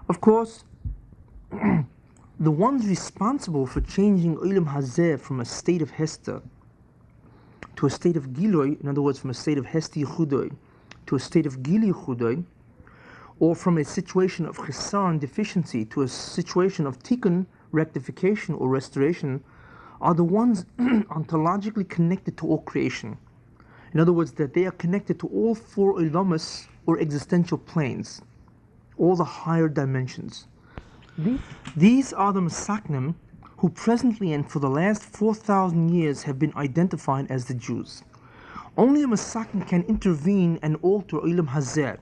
Of course, the ones responsible for changing Olam Hazeh from a state of Hester to a state of Giloi, in other words, from a state of Hesti Yechudoi to a state of Gili Yechudoi, or from a situation of Chesan, deficiency, to a situation of Tikkun, rectification or restoration, are the ones ontologically connected to all creation. In other words, that they are connected to all four Olamas or existential planes, all the higher dimensions. These are the Masaknim who presently and for the last 4,000 years have been identified as the Jews. Only a Masakin can intervene and alter Olam Hazeh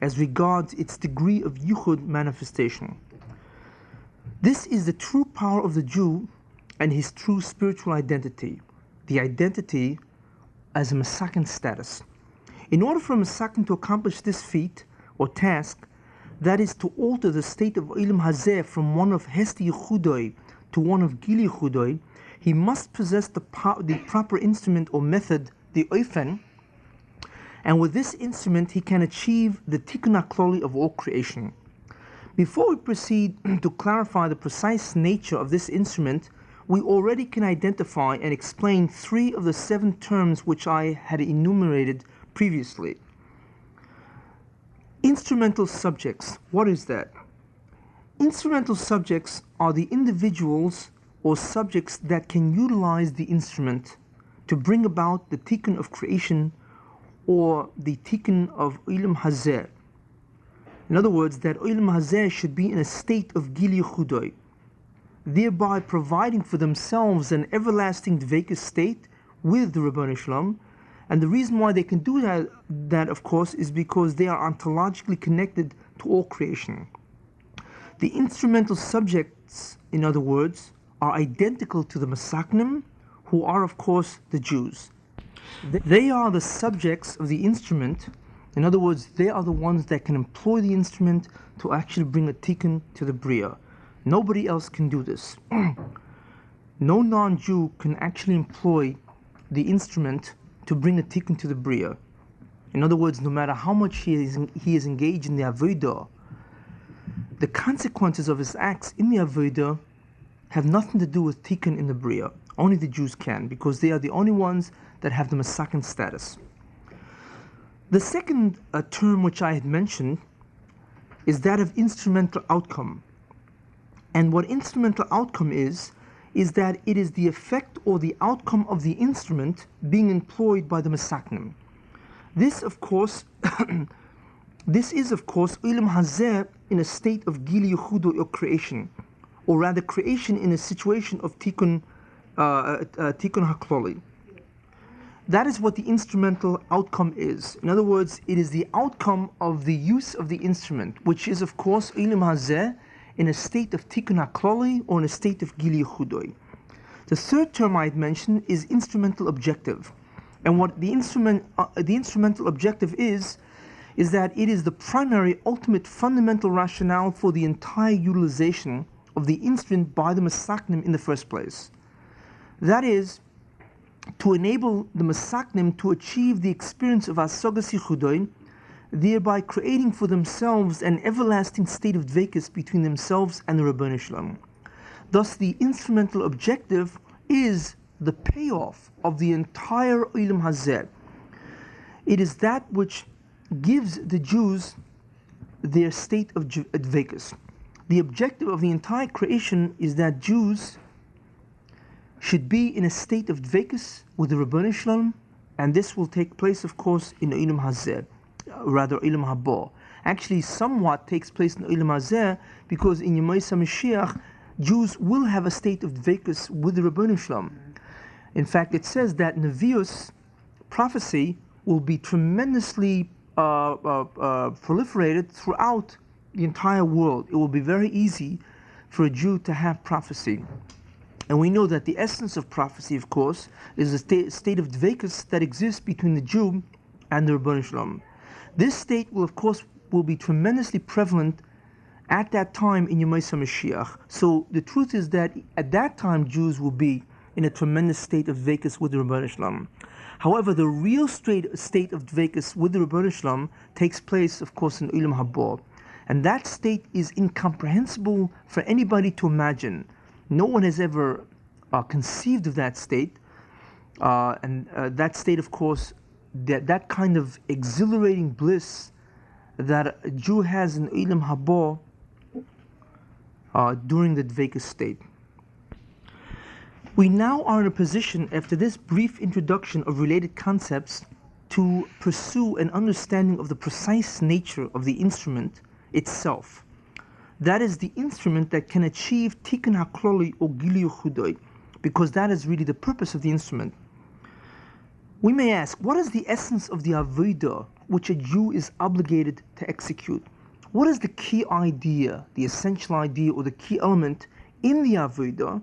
as regards its degree of Yuchud manifestation. This is the true power of the Jew and his true spiritual identity, the identity as a Masakin status. In order for a Masakin to accomplish this feat or task, that is to alter the state of Olam Hazeh from one of Hesti Yechudoi to one of Gili Yechudoi, he must possess the proper instrument or method, the Oifen, and with this instrument he can achieve the Tikkun HaKloli of all creation. Before we proceed to clarify the precise nature of this instrument, we already can identify and explain 3 of the 7 terms which I had enumerated previously. Instrumental subjects, what is that? Instrumental subjects are the individuals or subjects that can utilize the instrument to bring about the tikkun of creation or the tikkun of Olam Hazeh. In other words, that Olam Hazeh should be in a state of Gili Yechudoi, thereby providing for themselves an everlasting Dveikus state with the Ribono Shel Olam. And the reason why they can do that of course, is because they are ontologically connected to all creation. The instrumental subjects, in other words, are identical to the Masaknim, who are of course the Jews. They are the subjects of the instrument. In other words, they are the ones that can employ the instrument to actually bring a tikkun to the Bria. Nobody else can do this. No non-Jew can actually employ the instrument to bring a tikkun to the Bria. In other words, no matter how much he is engaged in the Avodah, the consequences of his acts in the Avodah have nothing to do with tikkun in the Bria. Only the Jews can, because they are the only ones that have the Masakin status. The second term which I had mentioned is that of instrumental outcome. And what instrumental outcome is that it is the effect or the outcome of the instrument being employed by the Masaknim. This is of course Olam Hazeh in a state of Gili Yechudo or creation, or rather creation in a situation of Tikkun HaKloli. That is what the instrumental outcome is. In other words, it is the outcome of the use of the instrument, which is of course Olam Hazeh in a state of Tikkun HaKloli or in a state of Gili Yechudoi. The third term I had mentioned is instrumental objective. And what the instrumental objective is that it is the primary, ultimate, fundamental rationale for the entire utilization of the instrument by the Masaknim in the first place. That is, to enable the Masaknim to achieve the experience of Asogas Yechudoi, thereby creating for themselves an everlasting state of Dveikus between themselves and the Ribono Shel Olam. Thus, the instrumental objective is the payoff of the entire Olam Hazeh. It is that which gives the Jews their state of Dveikus. The objective of the entire creation is that Jews should be in a state of Dveikus with the Ribono Shel Olam, and this will take place, of course, in Olam Hazeh, rather Olam Haba. Actually, somewhat takes place in Olam Hazeh, because in Yemei HaMashiach, Jews will have a state of Dveikus with the Ribono Shel Olam. In fact, it says that Nevuah, prophecy, will be tremendously proliferated throughout the entire world. It will be very easy for a Jew to have prophecy. And we know that the essence of prophecy, of course, is a state of Dveikus that exists between the Jew and the Ribono Shel Olam. This state will, of course, be tremendously prevalent at that time in Yemei HaMashiach. So the truth is that at that time Jews will be in a tremendous state of Dveikus with the Ribono Shel Olam. However, the real state of Dveikus with the Ribono Shel Olam takes place, of course, in Olam Haba. And that state is incomprehensible for anybody to imagine. No one has ever conceived of that state. And that state, of course, that kind of exhilarating bliss that a Jew has in Olam Haba during the Dveika state. We now are in a position, after this brief introduction of related concepts, to pursue an understanding of the precise nature of the instrument itself. That is the instrument that can achieve Tikkun HaKloli or Gilui Chudoi, because that is really the purpose of the instrument. We may ask, what is the essence of the Avodah which a Jew is obligated to execute? What is the key idea, the essential idea, or the key element in the Avodah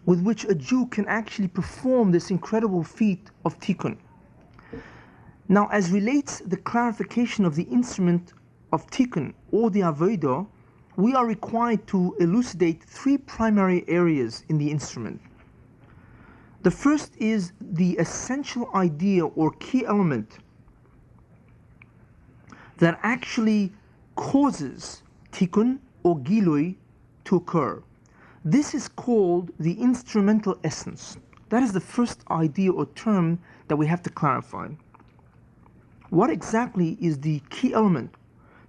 with which a Jew can actually perform this incredible feat of Tikkun? Now, as relates the clarification of the instrument of Tikkun or the Avodah, we are required to elucidate three primary areas in the instrument. The first is the essential idea or key element that actually causes Tikkun or Gilui to occur. This is called the instrumental essence. That is the first idea or term that we have to clarify. What exactly is the key element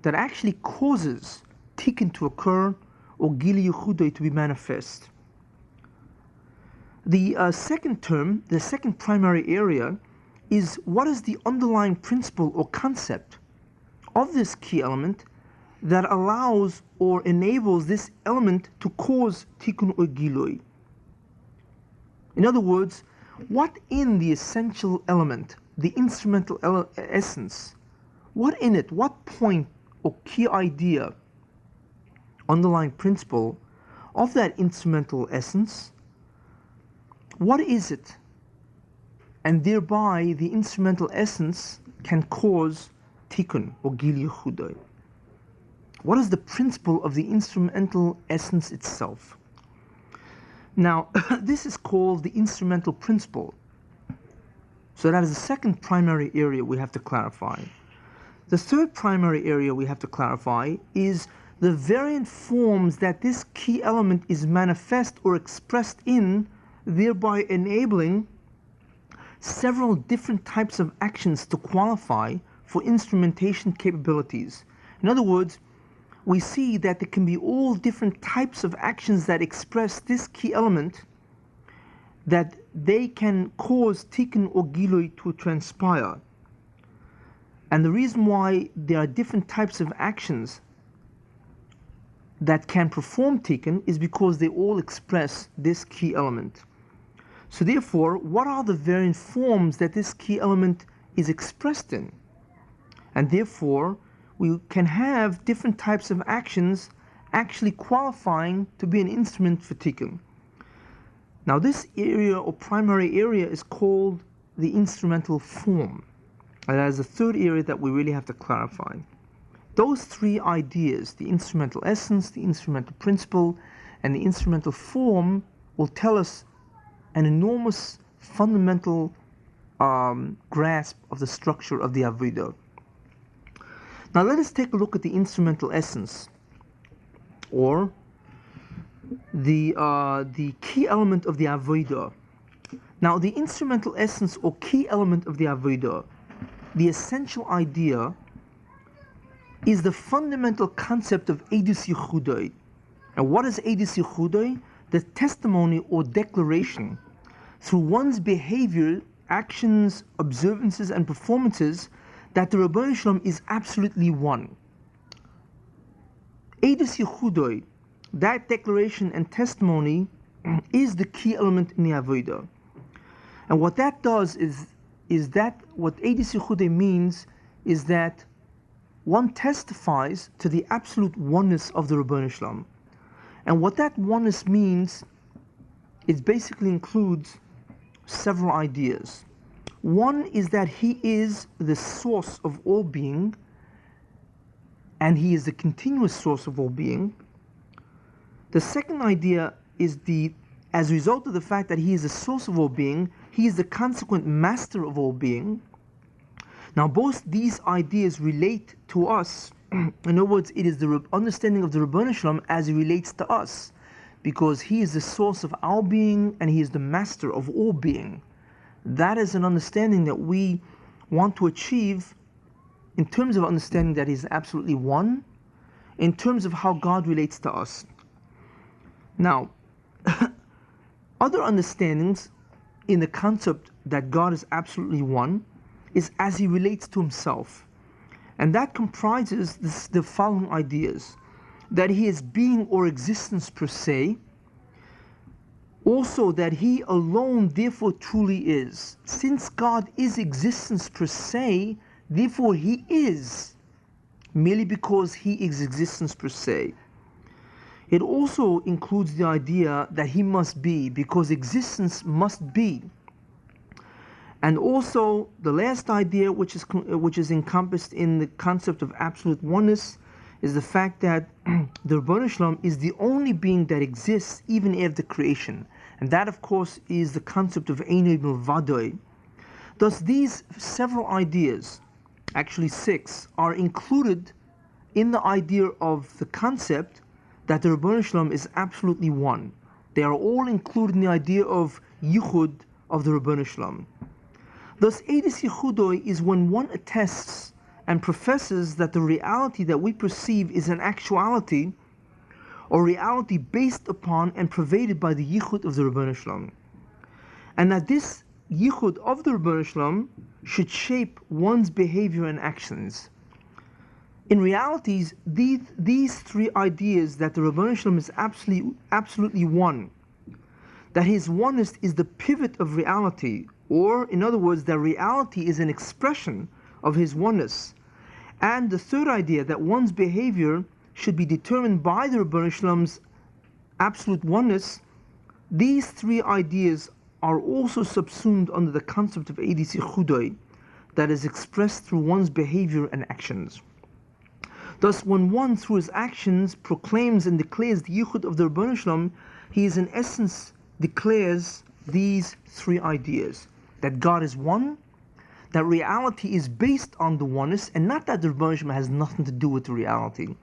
that actually causes Tikkun to occur or Gilui Chudoi to be manifest? The second term, the second primary area, is what is the underlying principle or concept of this key element that allows or enables this element to cause Tikkun or Gilui. In other words, what in the essential element, the instrumental essence, what in it, what point or key idea, underlying principle of that instrumental essence, what is it? And thereby the instrumental essence can cause Tikkun or Gilui Chudoi. What is the principle of the instrumental essence itself? Now, this is called the instrumental principle. So that is the second primary area we have to clarify. The third primary area we have to clarify is the variant forms that this key element is manifest or expressed in, thereby enabling several different types of actions to qualify for instrumentation capabilities. In other words, we see that there can be all different types of actions that express this key element, that they can cause Tikkun or Gilui to transpire. And the reason why there are different types of actions that can perform Tikkun is because they all express this key element. So therefore, what are the variant forms that this key element is expressed in? And therefore, we can have different types of actions actually qualifying to be an instrument for Tikkun. Now this area or primary area is called the instrumental form. And that is the third area that we really have to clarify. Those three ideas, the instrumental essence, the instrumental principle, and the instrumental form, will tell us an enormous fundamental grasp of the structure of the Avodah. Now let us take a look at the instrumental essence, or the key element of the Avodah. Now the instrumental essence or key element of the Avodah, the essential idea, is the fundamental concept of Edus Yichudai. And what is Edus Yichudai? The testimony or declaration through one's behavior, actions, observances, and performances that the Rebbeinu Shalom is absolutely one. Edus Yichudai, that declaration and testimony, is the key element in the Avodah. And what that does is that what Edus Yichudai means is that one testifies to the absolute oneness of the Rebbeinu Shalom. And what that oneness means, it basically includes several ideas. One is that he is the source of all being, and he is the continuous source of all being. The second idea is as a result of the fact that he is the source of all being, he is the consequent master of all being. Now both these ideas relate to us in other words, it is the understanding of the Ribono Shel Olam as it relates to us, because He is the source of our being and He is the master of all being. That is an understanding that we want to achieve in terms of understanding that He is absolutely one, in terms of how God relates to us. Now, other understandings in the concept that God is absolutely one is as He relates to Himself. And that comprises the following ideas: that He is being or existence per se, also that He alone therefore truly is. Since God is existence per se, therefore He is, merely because He is existence per se. It also includes the idea that He must be, because existence must be. And also the last idea, which is encompassed in the concept of absolute oneness, is the fact that the Ribono Shel Olam is the only being that exists even after creation. And that, of course, is the concept of Einay Milvadoi. Thus, these several ideas, actually 6, are included in the idea of the concept that the Ribono Shel Olam is absolutely one. They are all included in the idea of Yichud of the Ribono Shel Olam. Thus, Eidus Yichudoi is when one attests and professes that the reality that we perceive is an actuality or reality based upon and pervaded by the Yichud of the Ribono Shel Olam. And that this Yichud of the Ribono Shel Olam should shape one's behavior and actions. In realities, these 3 ideas, that the Ribono Shel Olam is absolutely one, that His oneness is the pivot of reality, or in other words, that reality is an expression of His oneness. And the third idea, that one's behavior should be determined by the Ribono Shel Olam's absolute oneness, these 3 ideas are also subsumed under the concept of Eidus Yichudoi, that is expressed through one's behavior and actions. Thus, when one, through his actions, proclaims and declares the Yichud of the Ribono Shel Olam, he is in essence declares these 3 ideas: that God is one, that reality is based on the oneness, and not that the Ribono Shel Olam has nothing to do with the reality,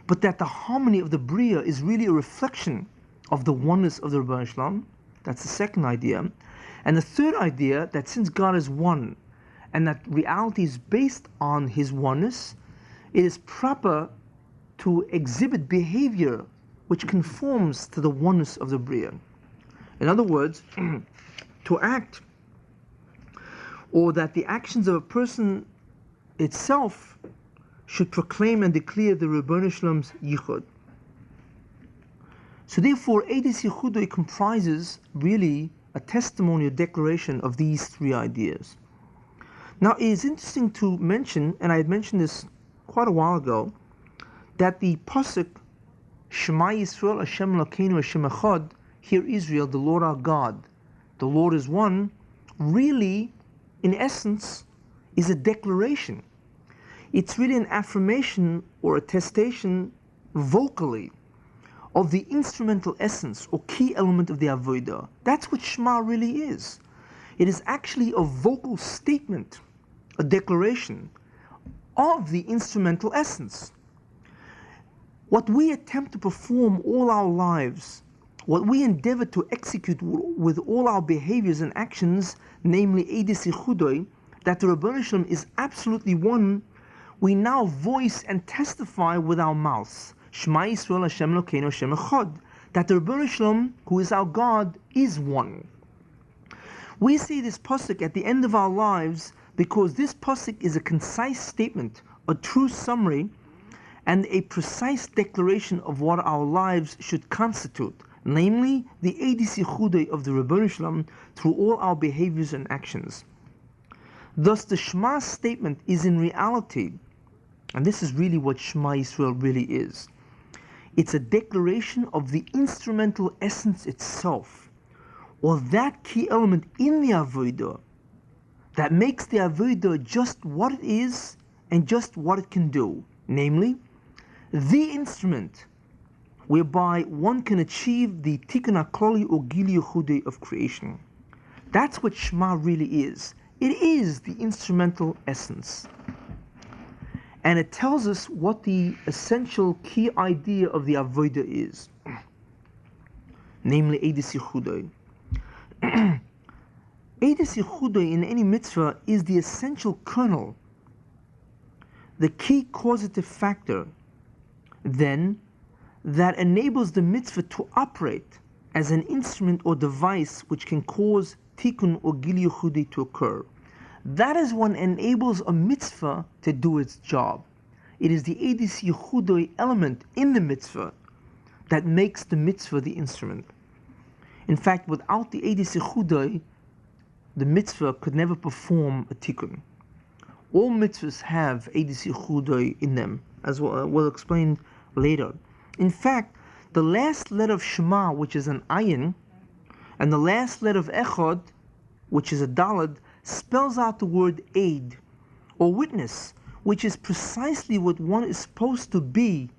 but that the harmony of the Bria is really a reflection of the oneness of the Ribono Shel Olam. That's the second idea. And the third idea, that since God is one, and that reality is based on His oneness, it is proper to exhibit behavior which conforms to the oneness of the Bria. In other words, to act, or that the actions of a person itself should proclaim and declare the Ribono Shel Olam's Yichud. So therefore, Eidus Yichudoi comprises really a testimony or declaration of these 3 ideas. Now, it is interesting to mention, and I had mentioned this quite a while ago, that the pasuk Shema Yisrael Hashem Elokeinu Hashem Echad, hear Israel, the Lord our God, the Lord is one, really, in essence, is a declaration. It's really an affirmation or attestation vocally of the instrumental essence or key element of the Avodah. That's what Shema really is. It is actually a vocal statement, a declaration of the instrumental essence. What we attempt to perform all our lives, what we endeavor to execute with all our behaviors and actions, namely Eidus Yichudoi, that the Ribono Shel Olam is absolutely one, we now voice and testify with our mouths. Shema Yisrael Hashem Elokeinu Hashem Echad, that the Ribono Shel Olam, who is our God, is one. We say this pasuk at the end of our lives because this pasuk is a concise statement, a true summary, and a precise declaration of what our lives should constitute, namely the Eidus Yichudoi of the Ribono Shel Olam through all our behaviors and actions. Thus, the Shema statement is in reality, and this is really what Shema Yisrael really is, it's a declaration of the instrumental essence itself, or that key element in the Avodah that makes the Avodah just what it is and just what it can do, namely, the instrument whereby one can achieve the Tikkun HaKlali or Gili Yichudei of creation. That's what Shema really is. It is the instrumental essence. And it tells us what the essential key idea of the avodah is, namely Eidus Yichudai. Eidus Yichudai in any mitzvah is the essential kernel, the key causative factor, then, that enables the mitzvah to operate as an instrument or device which can cause tikkun or gil yichudi to occur. That is what enables a mitzvah to do its job. It is the Eidus Yichudai element in the mitzvah that makes the mitzvah the instrument. In fact, without the Eidus Yichudai, the mitzvah could never perform a tikkun. All mitzvahs have Eidus Yichudai in them, as we'll explain later. In fact, the last letter of Shema, which is an ayin, and the last letter of Echad, which is a dalad, spells out the word aid, or witness, which is precisely what one is supposed to be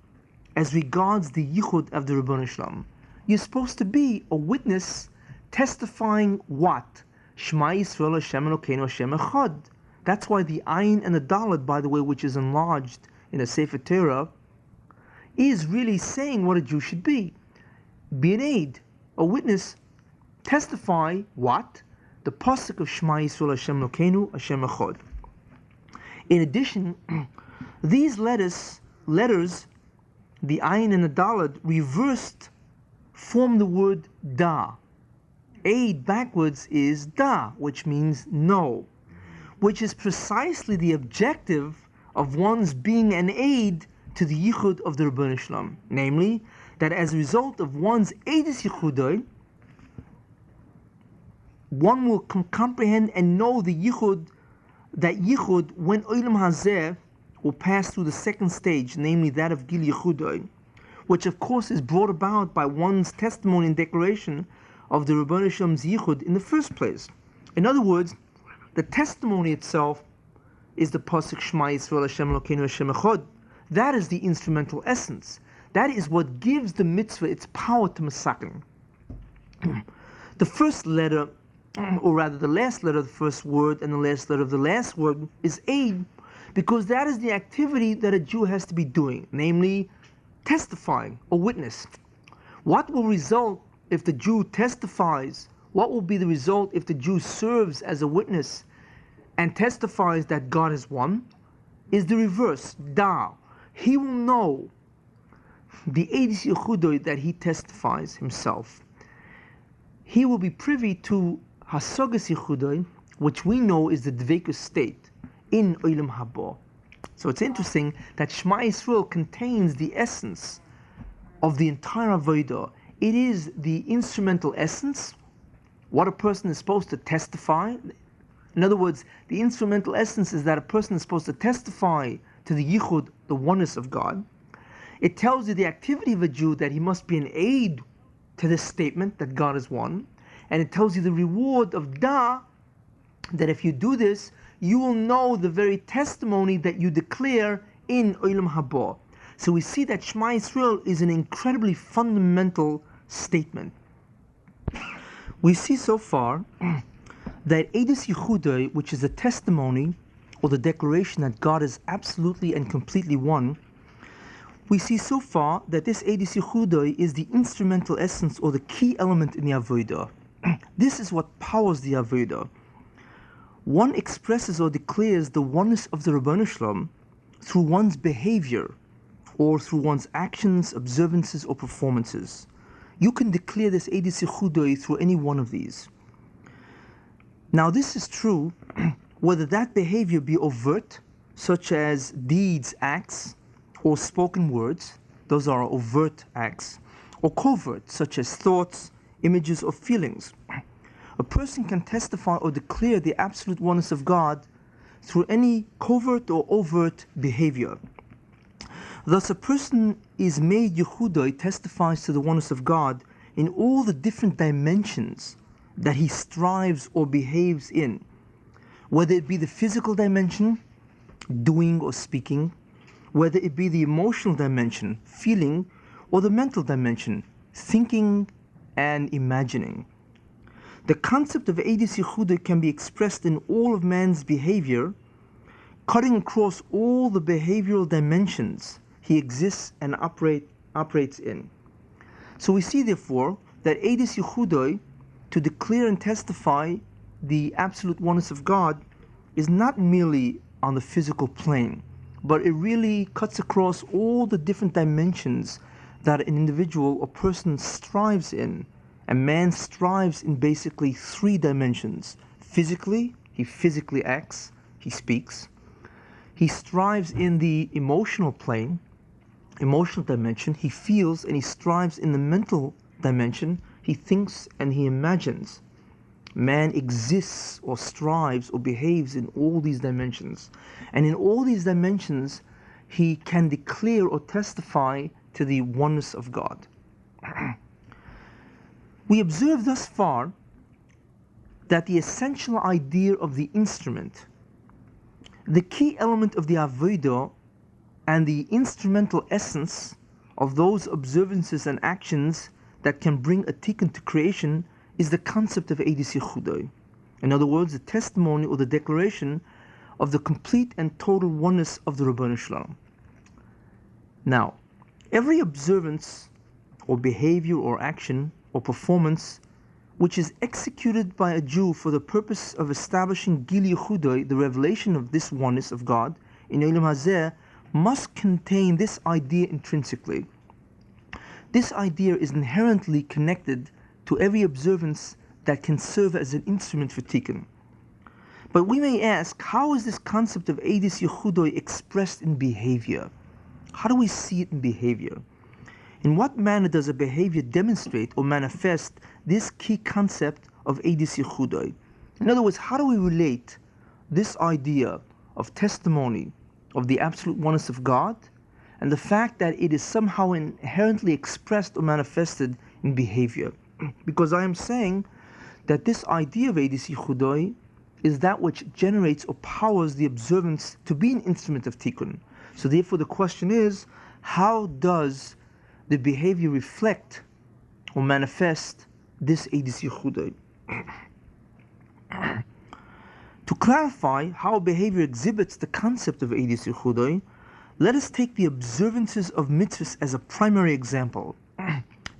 as regards the yichud of the Ribono Shel Olam. You're supposed to be a witness testifying what? Shema Yisrael Hashem Elokeinu Hashem Echad. That's why the ayin and the dalad, by the way, which is enlarged in a Sefer Torah, is really saying what a Jew should be. Be an aid, a witness, testify what? The pasuk of Shema Yisrael Hashem Elokeinu Hashem Echad. In addition, these letters, the ayin and the dalad, reversed, form the word da. Aid backwards is da, which means no, which is precisely the objective of one's being an aid to the yichud of the Ribono Shel Olam. Namely, that as a result of one's Eidus Yichudai, one will comprehend and know the yichud, that yichud, when Olam Hazeh will pass through the second stage, namely that of Gil Yichudai, which of course is brought about by one's testimony and declaration of the Ribono Shel Olam's yichud in the first place. In other words, the testimony itself is the pasuk Shema Yisrael Hashem Elokeinu Hashem Echad. That is the instrumental essence. That is what gives the mitzvah its power to masakin. The first letter, or rather the last letter of the first word and the last letter of the last word, is aid, because that is the activity that a Jew has to be doing, namely testifying, a witness. What will result if the Jew testifies? What will be the result if the Jew serves as a witness and testifies that God is one? Is the reverse, da. He will know the Eidus Yichudai that he testifies himself. He will be privy to Hasagas Yichudai, which we know is the Dveikus state in Olam Haba. So it's interesting that Shema Yisrael contains the essence of the entire Avodah. It is the instrumental essence, what a person is supposed to testify. In other words, the instrumental essence is that a person is supposed to testify to the yichud, the oneness of God. It tells you the activity of a Jew, that he must be an aid to this statement that God is one. And it tells you the reward of da, that if you do this, you will know the very testimony that you declare in Olam Haba. So we see that Shema Yisrael is an incredibly fundamental statement. We see so far that Eidus Yichudai, which is a testimony or the declaration that God is absolutely and completely one, we see so far that this Eidus Yichudai is the instrumental essence or the key element in the Avodah. This is what powers the Avodah. One expresses or declares the oneness of the Ribono Shel Olam through one's behavior or through one's actions, observances, or performances. You can declare this Eidus Yichudai through any one of these. Now this is true whether that behavior be overt, such as deeds, acts, or spoken words, those are overt acts, or covert, such as thoughts, images, or feelings. A person can testify or declare the absolute oneness of God through any covert or overt behavior. Thus, a person is made Yehudai, testifies to the oneness of God in all the different dimensions that he strives or behaves in, whether it be the physical dimension, doing or speaking, whether it be the emotional dimension, feeling, or the mental dimension, thinking and imagining. The concept of Eidus Yichudai can be expressed in all of man's behavior, cutting across all the behavioral dimensions he exists and operates in. So we see, therefore, that Eidus Yichudoi, to declare and testify the absolute oneness of God, is not merely on the physical plane, but it really cuts across all the different dimensions that an individual or person strives in. And man strives in basically three dimensions. Physically, he physically acts, he speaks. He strives in the emotional plane, emotional dimension, he feels, and he strives in the mental dimension, he thinks and he imagines. Man exists or strives or behaves in all these dimensions. And in all these dimensions, he can declare or testify to the oneness of God. We observe thus far that the essential idea of the instrument, the key element of the avodah, and the instrumental essence of those observances and actions that can bring a tikkun to creation is the concept of Eidus Yichudoi. In other words, the testimony or the declaration of the complete and total oneness of the Ribbono Shel Olam. Now, every observance or behavior or action or performance which is executed by a Jew for the purpose of establishing Gil Yichudoi, the revelation of this oneness of God in Olam Hazeh, must contain this idea intrinsically. This idea is inherently connected to every observance that can serve as an instrument for tikkun. But we may ask, how is this concept of Eidus Yichudoi expressed in behavior? How do we see it in behavior? In what manner does a behavior demonstrate or manifest this key concept of Eidus Yichudoi? In other words, how do we relate this idea of testimony of the absolute oneness of God and the fact that it is somehow inherently expressed or manifested in behavior? Because I am saying that this idea of Eidus Yichudoi is that which generates or powers the observance to be an instrument of tikkun. So therefore the question is, how does the behavior reflect or manifest this Eidus Yichudoi? To clarify how behavior exhibits the concept of Eidus Yichudoi, let us take the observances of mitzvahs as a primary example.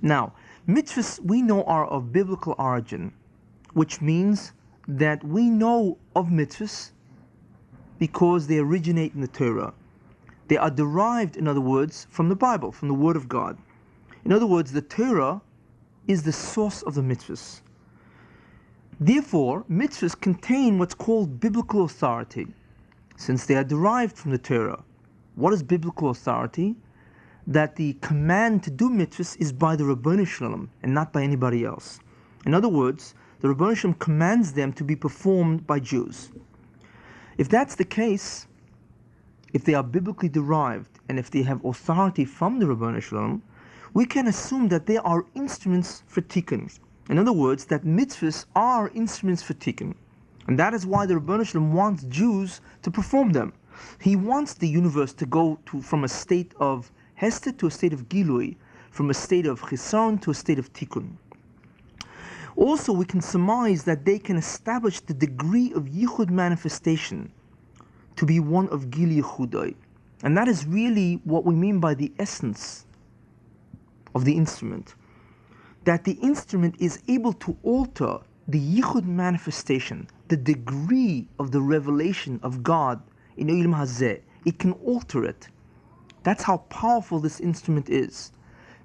Now, mitzvahs we know are of biblical origin, which means that we know of mitzvahs because they originate in the Torah. They are derived, in other words, from the Bible, from the Word of God. In other words, the Torah is the source of the mitzvahs. Therefore, mitzvahs contain what's called biblical authority, since they are derived from the Torah. What is biblical authority? That the command to do mitzvahs is by the Ribbono Shel Olam and not by anybody else. In other words, the Ribbono Shel Olam commands them to be performed by Jews. If that's the case, if they are biblically derived and if they have authority from the Ribbono Shel Olam, we can assume that they are instruments for tikkun. In other words, that mitzvahs are instruments for tikkun. And that is why the Ribbono Shel Olam wants Jews to perform them. He wants the universe to go from a state of Hesed to a state of Gilui, from a state of Chisaron to a state of Tikkun. Also, we can surmise that they can establish the degree of Yichud manifestation to be one of Gil Yichudoi. And that is really what we mean by the essence of the instrument. That the instrument is able to alter the Yichud manifestation, the degree of the revelation of God in Olam Hazeh. It can alter it. That's how powerful this instrument is.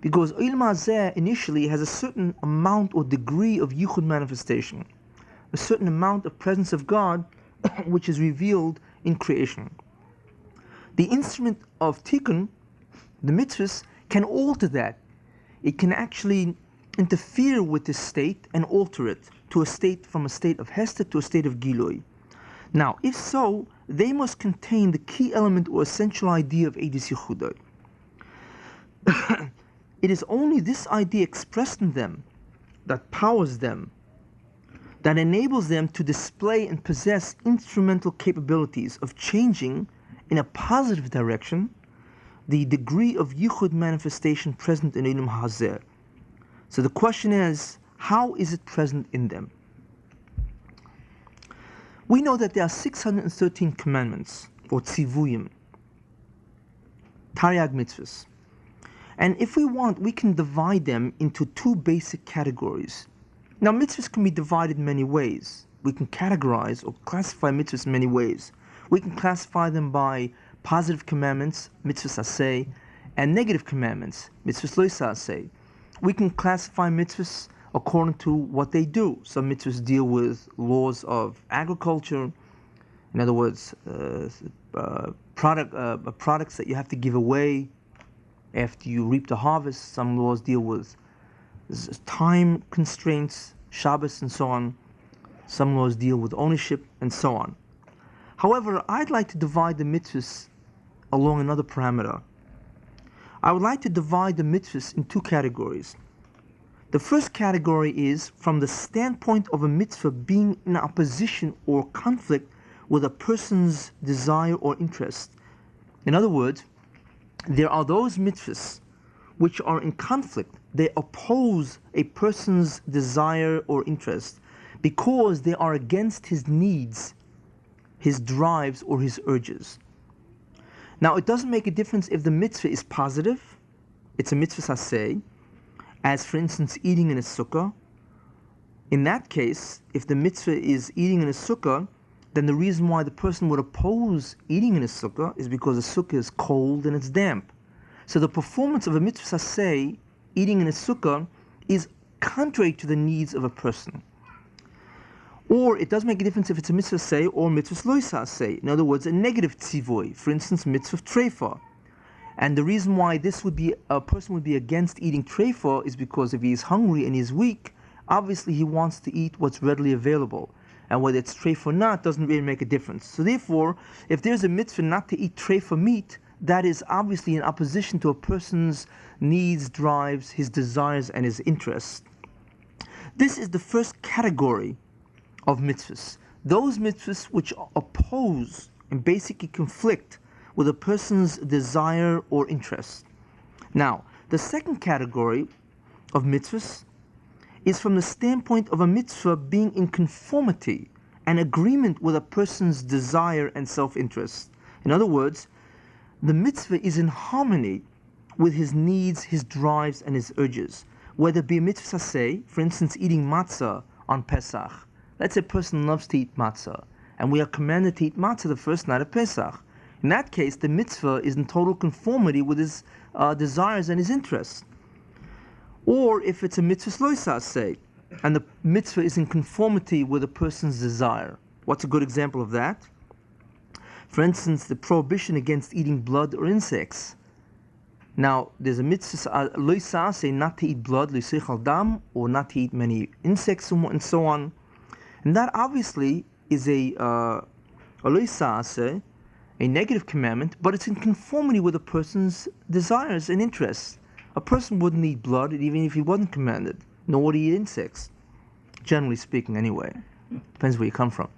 Because Olam Hazeh initially has a certain amount or degree of Yichud manifestation, a certain amount of presence of God which is revealed in creation. The instrument of Tikkun, the mitzvahs, can alter that. It can actually interfere with this state and alter it to a state, from a state of Hesed to a state of Gilui. Now, if so, they must contain the key element or essential idea of Eidus Yichudoi. It is only this idea expressed in them that powers them, that enables them to display and possess instrumental capabilities of changing in a positive direction the degree of Yichud manifestation present in Olam Hazeh. So the question is, how is it present in them? We know that there are 613 commandments, or tzivuyim, Taryag mitzvahs. And if we want, we can divide them into two basic categories. Now, mitzvahs can be divided in many ways. We can categorize or classify mitzvahs in many ways. We can classify them by positive commandments, mitzvahs aseh, and negative commandments, mitzvahs lo aseh. We can classify mitzvahs according to what they do. Some mitzvahs deal with laws of agriculture, in other words, products that you have to give away after you reap the harvest. Some laws deal with time constraints, Shabbos and so on. Some laws deal with ownership and so on. However, I'd like to divide the mitzvahs along another parameter. I would like to divide the mitzvahs in two categories. The first category is from the standpoint of a mitzvah being in opposition or conflict with a person's desire or interest. In other words, there are those mitzvahs which are in conflict. They oppose a person's desire or interest because they are against his needs, his drives, or his urges. Now, it doesn't make a difference if the mitzvah is positive, it's a mitzvah aseh, as for instance eating in a sukkah. In that case, if the mitzvah is eating in a sukkah, then the reason why the person would oppose eating in a sukkah is because the sukkah is cold and it's damp. So the performance of a mitzvah aseh, eating in a sukkah, is contrary to the needs of a person. Or it does make a difference if it's a mitzvah aseh or mitzvah lo aseh. In other words, a negative tzivoy, for instance, mitzvah treifa. And the reason why a person would be against eating treifa is because if he is hungry and he is weak, obviously he wants to eat what's readily available. And whether it's treifa or not doesn't really make a difference. So therefore, if there's a mitzvah not to eat treifa meat, that is obviously in opposition to a person's needs, drives, his desires, and his interests. This is the first category of mitzvahs. Those mitzvahs which oppose and basically conflict with a person's desire or interest. Now, the second category of mitzvahs is from the standpoint of a mitzvah being in conformity and agreement with a person's desire and self-interest. In other words, the mitzvah is in harmony with his needs, his drives, and his urges. Whether it be a mitzvah aseh, for instance, eating matzah on Pesach. Let's say a person loves to eat matzah, and we are commanded to eat matzah the first night of Pesach. In that case, the mitzvah is in total conformity with his desires and his interests. Or if it's a mitzvah lo aseh, and the mitzvah is in conformity with a person's desire. What's a good example of that? For instance, the prohibition against eating blood or insects. Now, there's a mitzvah lo aseh, not to eat blood, lo seichal dam, or not to eat many insects and so on. And that obviously is a lo aseh, a negative commandment, but it's in conformity with a person's desires and interests. A person wouldn't eat blood even if he wasn't commanded, nor would he eat insects. Generally speaking, anyway. Depends where you come from.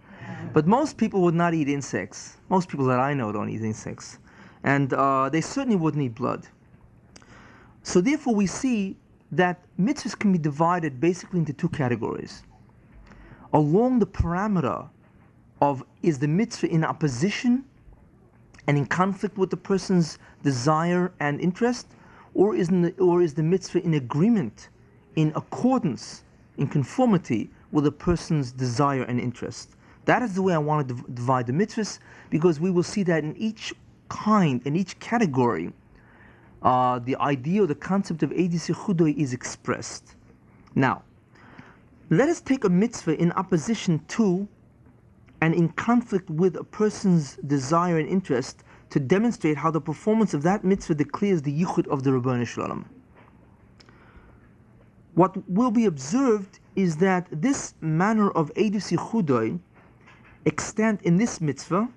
But most people would not eat insects. Most people that I know don't eat insects. And they certainly wouldn't eat blood. So therefore we see that mitzvahs can be divided basically into two categories. Along the parameter of, is the mitzvah in opposition and in conflict with the person's desire and interest, or is the mitzvah in agreement, in accordance, in conformity with a person's desire and interest? That is the way I want to divide the mitzvahs, because we will see that in each kind, in each category, the idea or the concept of Eidus Yechudoi is expressed. Now, let us take a mitzvah in opposition to and in conflict with a person's desire and interest to demonstrate how the performance of that mitzvah declares the yichud of the Rebbeinu Shalom. What will be observed is that this manner of Eidus Yechudoi extant in this mitzvah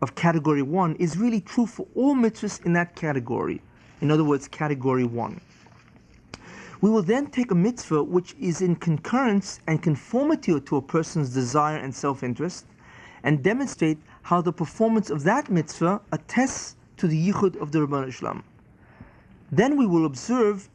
of category 1 is really true for all mitzvahs in that category. In other words, category 1. We will then take a mitzvah which is in concurrence and conformity to a person's desire and self-interest and demonstrate how the performance of that mitzvah attests to the yichud of the Rebbeinu Shalom. Then we will observe,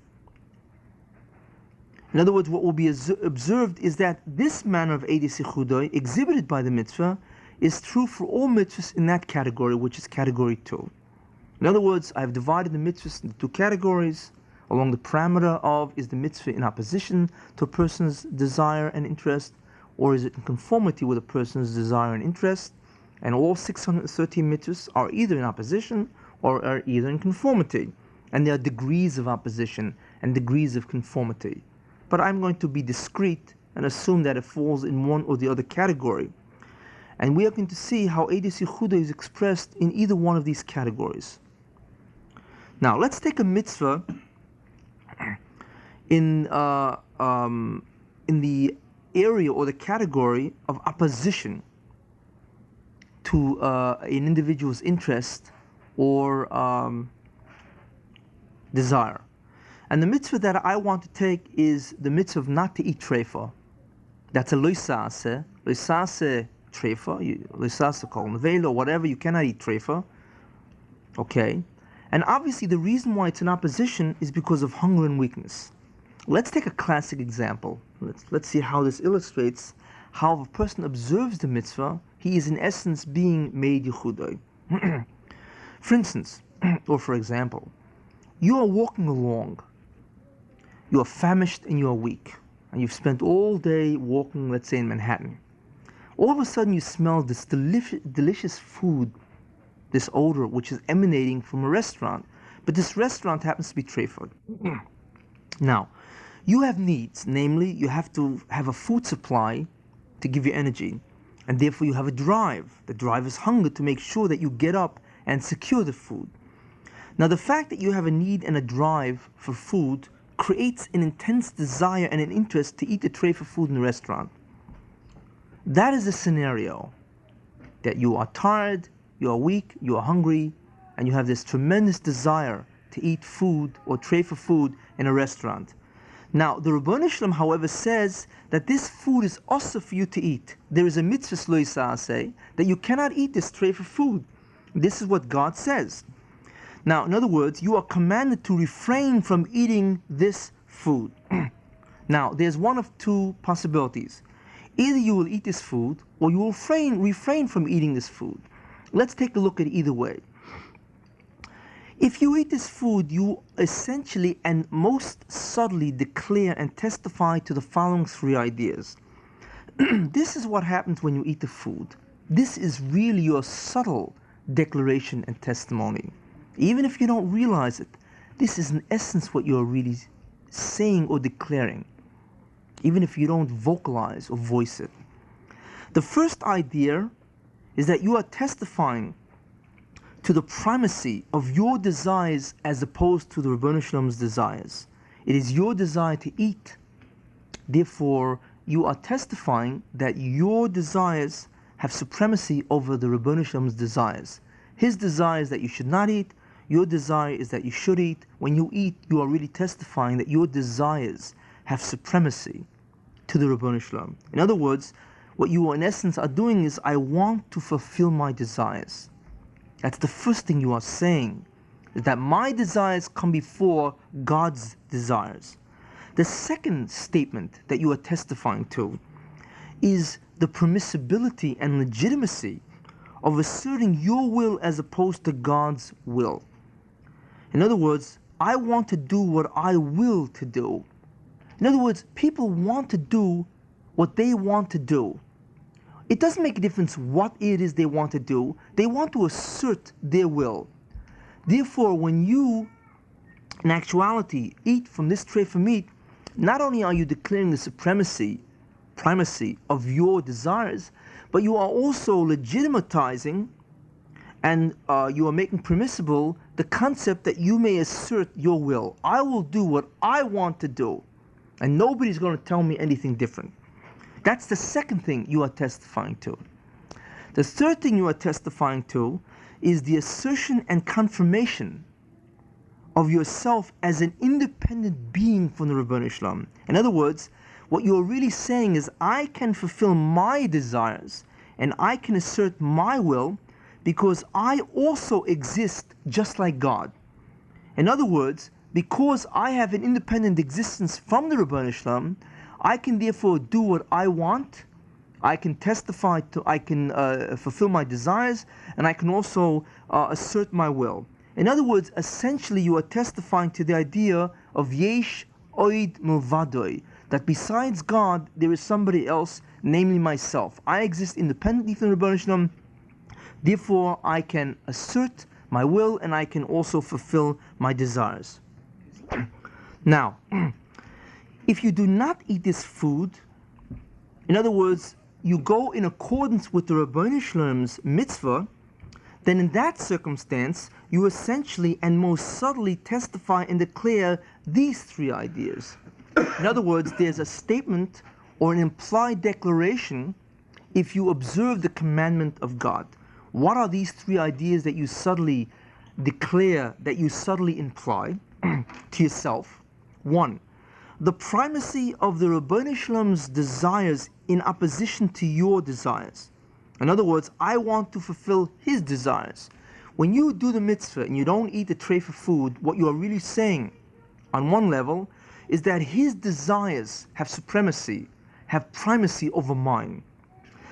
in other words, what will be observed is that this manner of Eidus Yechudoi exhibited by the mitzvah is true for all mitzvahs in that category, which is category 2. In other words, I have divided the mitzvahs into 2 categories along the parameter of, is the mitzvah in opposition to a person's desire and interest, or is it in conformity with a person's desire and interest? And all 613 mitzvahs are either in opposition or are either in conformity. And there are degrees of opposition and degrees of conformity. But I'm going to be discreet and assume that it falls in one or the other category. And we are going to see how Eidus Yechuda is expressed in either one of these categories. Now, let's take a mitzvah in the area or the category of opposition to an individual's interest or desire. And the mitzvah that I want to take is the mitzvah of not to eat treifa. That's a loisase treifa, loisase kol nevela, or whatever. You cannot eat treifa. Okay, and obviously the reason why it's in opposition is because of hunger and weakness. Let's take a classic example. Let's see how this illustrates how if a person observes the mitzvah, he is in essence being made Yechudai. For instance, or for example, you are walking along, you are famished and you are weak, and you've spent all day walking, let's say in Manhattan. All of a sudden you smell this delicious food, this odor which is emanating from a restaurant, but this restaurant happens to be treifa. Now, you have needs, namely you have to have a food supply to give you energy, and therefore you have a drive. The drive is hunger to make sure that you get up and secure the food. Now, the fact that you have a need and a drive for food creates an intense desire and an interest to eat the treifa food in the restaurant. That is a scenario that you are tired, you are weak, you are hungry, and you have this tremendous desire to eat food or treifa food in a restaurant. Now, the Ribbono Shel Olam, however, says that this food is also for you to eat. There is a mitzvah lo yisaseh that you cannot eat this treifa food. This is what God says. Now, in other words, you are commanded to refrain from eating this food. Now, there's one of 2 possibilities. Either you will eat this food or you will refrain from eating this food. Let's take a look at either way. If you eat this food, you essentially and most subtly declare and testify to the following 3 ideas. This is what happens when you eat the food. This is really your subtle declaration and testimony. Even if you don't realize it, this is in essence what you're really saying or declaring, even if you don't vocalize or voice it. The first idea is that you are testifying to the primacy of your desires as opposed to the Ribbono Shel Olam's desires. It is your desire to eat. Therefore, you are testifying that your desires have supremacy over the Ribbono Shel Olam's desires. His desire is that you should not eat. Your desire is that you should eat. When you eat, you are really testifying that your desires have supremacy to the Ribbono Shel Olam. In other words, what you in essence are doing is, I want to fulfill my desires. That's the first thing you are saying, is that my desires come before God's desires. The second statement that you are testifying to is the permissibility and legitimacy of asserting your will as opposed to God's will. In other words, I want to do what I will to do. In other words, people want to do what they want to do. It doesn't make a difference what it is they want to do. They want to assert their will. Therefore, when you, in actuality, eat from this treifa meat, not only are you declaring the primacy of your desires, but you are also legitimatizing and you are making permissible the concept that you may assert your will. I will do what I want to do, and nobody's going to tell me anything different. That's the second thing you are testifying to. The third thing you are testifying to is the assertion and confirmation of yourself as an independent being from the Ribbono Shel Olam. In other words, what you're really saying is, I can fulfill my desires and I can assert my will because I also exist just like God. In other words, because I have an independent existence from the Ribbono Shel Olam, I can therefore do what I want, I can testify to, I can fulfill my desires, and I can also assert my will. In other words, essentially you are testifying to the idea of yesh oid milvadoi, that besides God there is somebody else, namely myself. I exist independently from the Rebbeinu Shalom, therefore I can assert my will and I can also fulfill my desires. Now, if you do not eat this food, in other words, you go in accordance with the Rebbeinu Shalom's mitzvah, then in that circumstance, you essentially and most subtly testify and declare these three ideas. In other words, there's a statement or an implied declaration if you observe the commandment of God. What are these three ideas that you subtly declare, that you subtly imply to yourself? One, the primacy of the Rebbeinu Shalom's desires in opposition to your desires. In other words, I want to fulfill his desires. When you do the mitzvah and you don't eat the tray for food, what you are really saying on one level is that his desires have supremacy, have primacy over mine.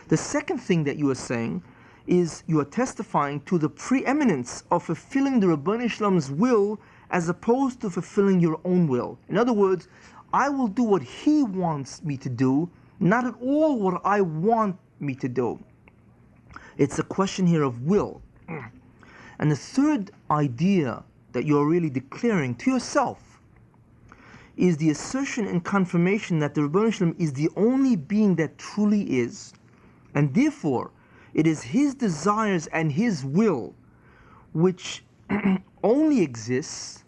The second thing that you are saying is you are testifying to the preeminence of fulfilling the Rebbeinu Shalom's will as opposed to fulfilling your own will. In other words, I will do what he wants me to do, not at all what I want me to do. It's a question here of will. And the third idea that you're really declaring to yourself is the assertion and confirmation that the Rebbeinu Shalom is the only being that truly is, and therefore it is his desires and his will which only exists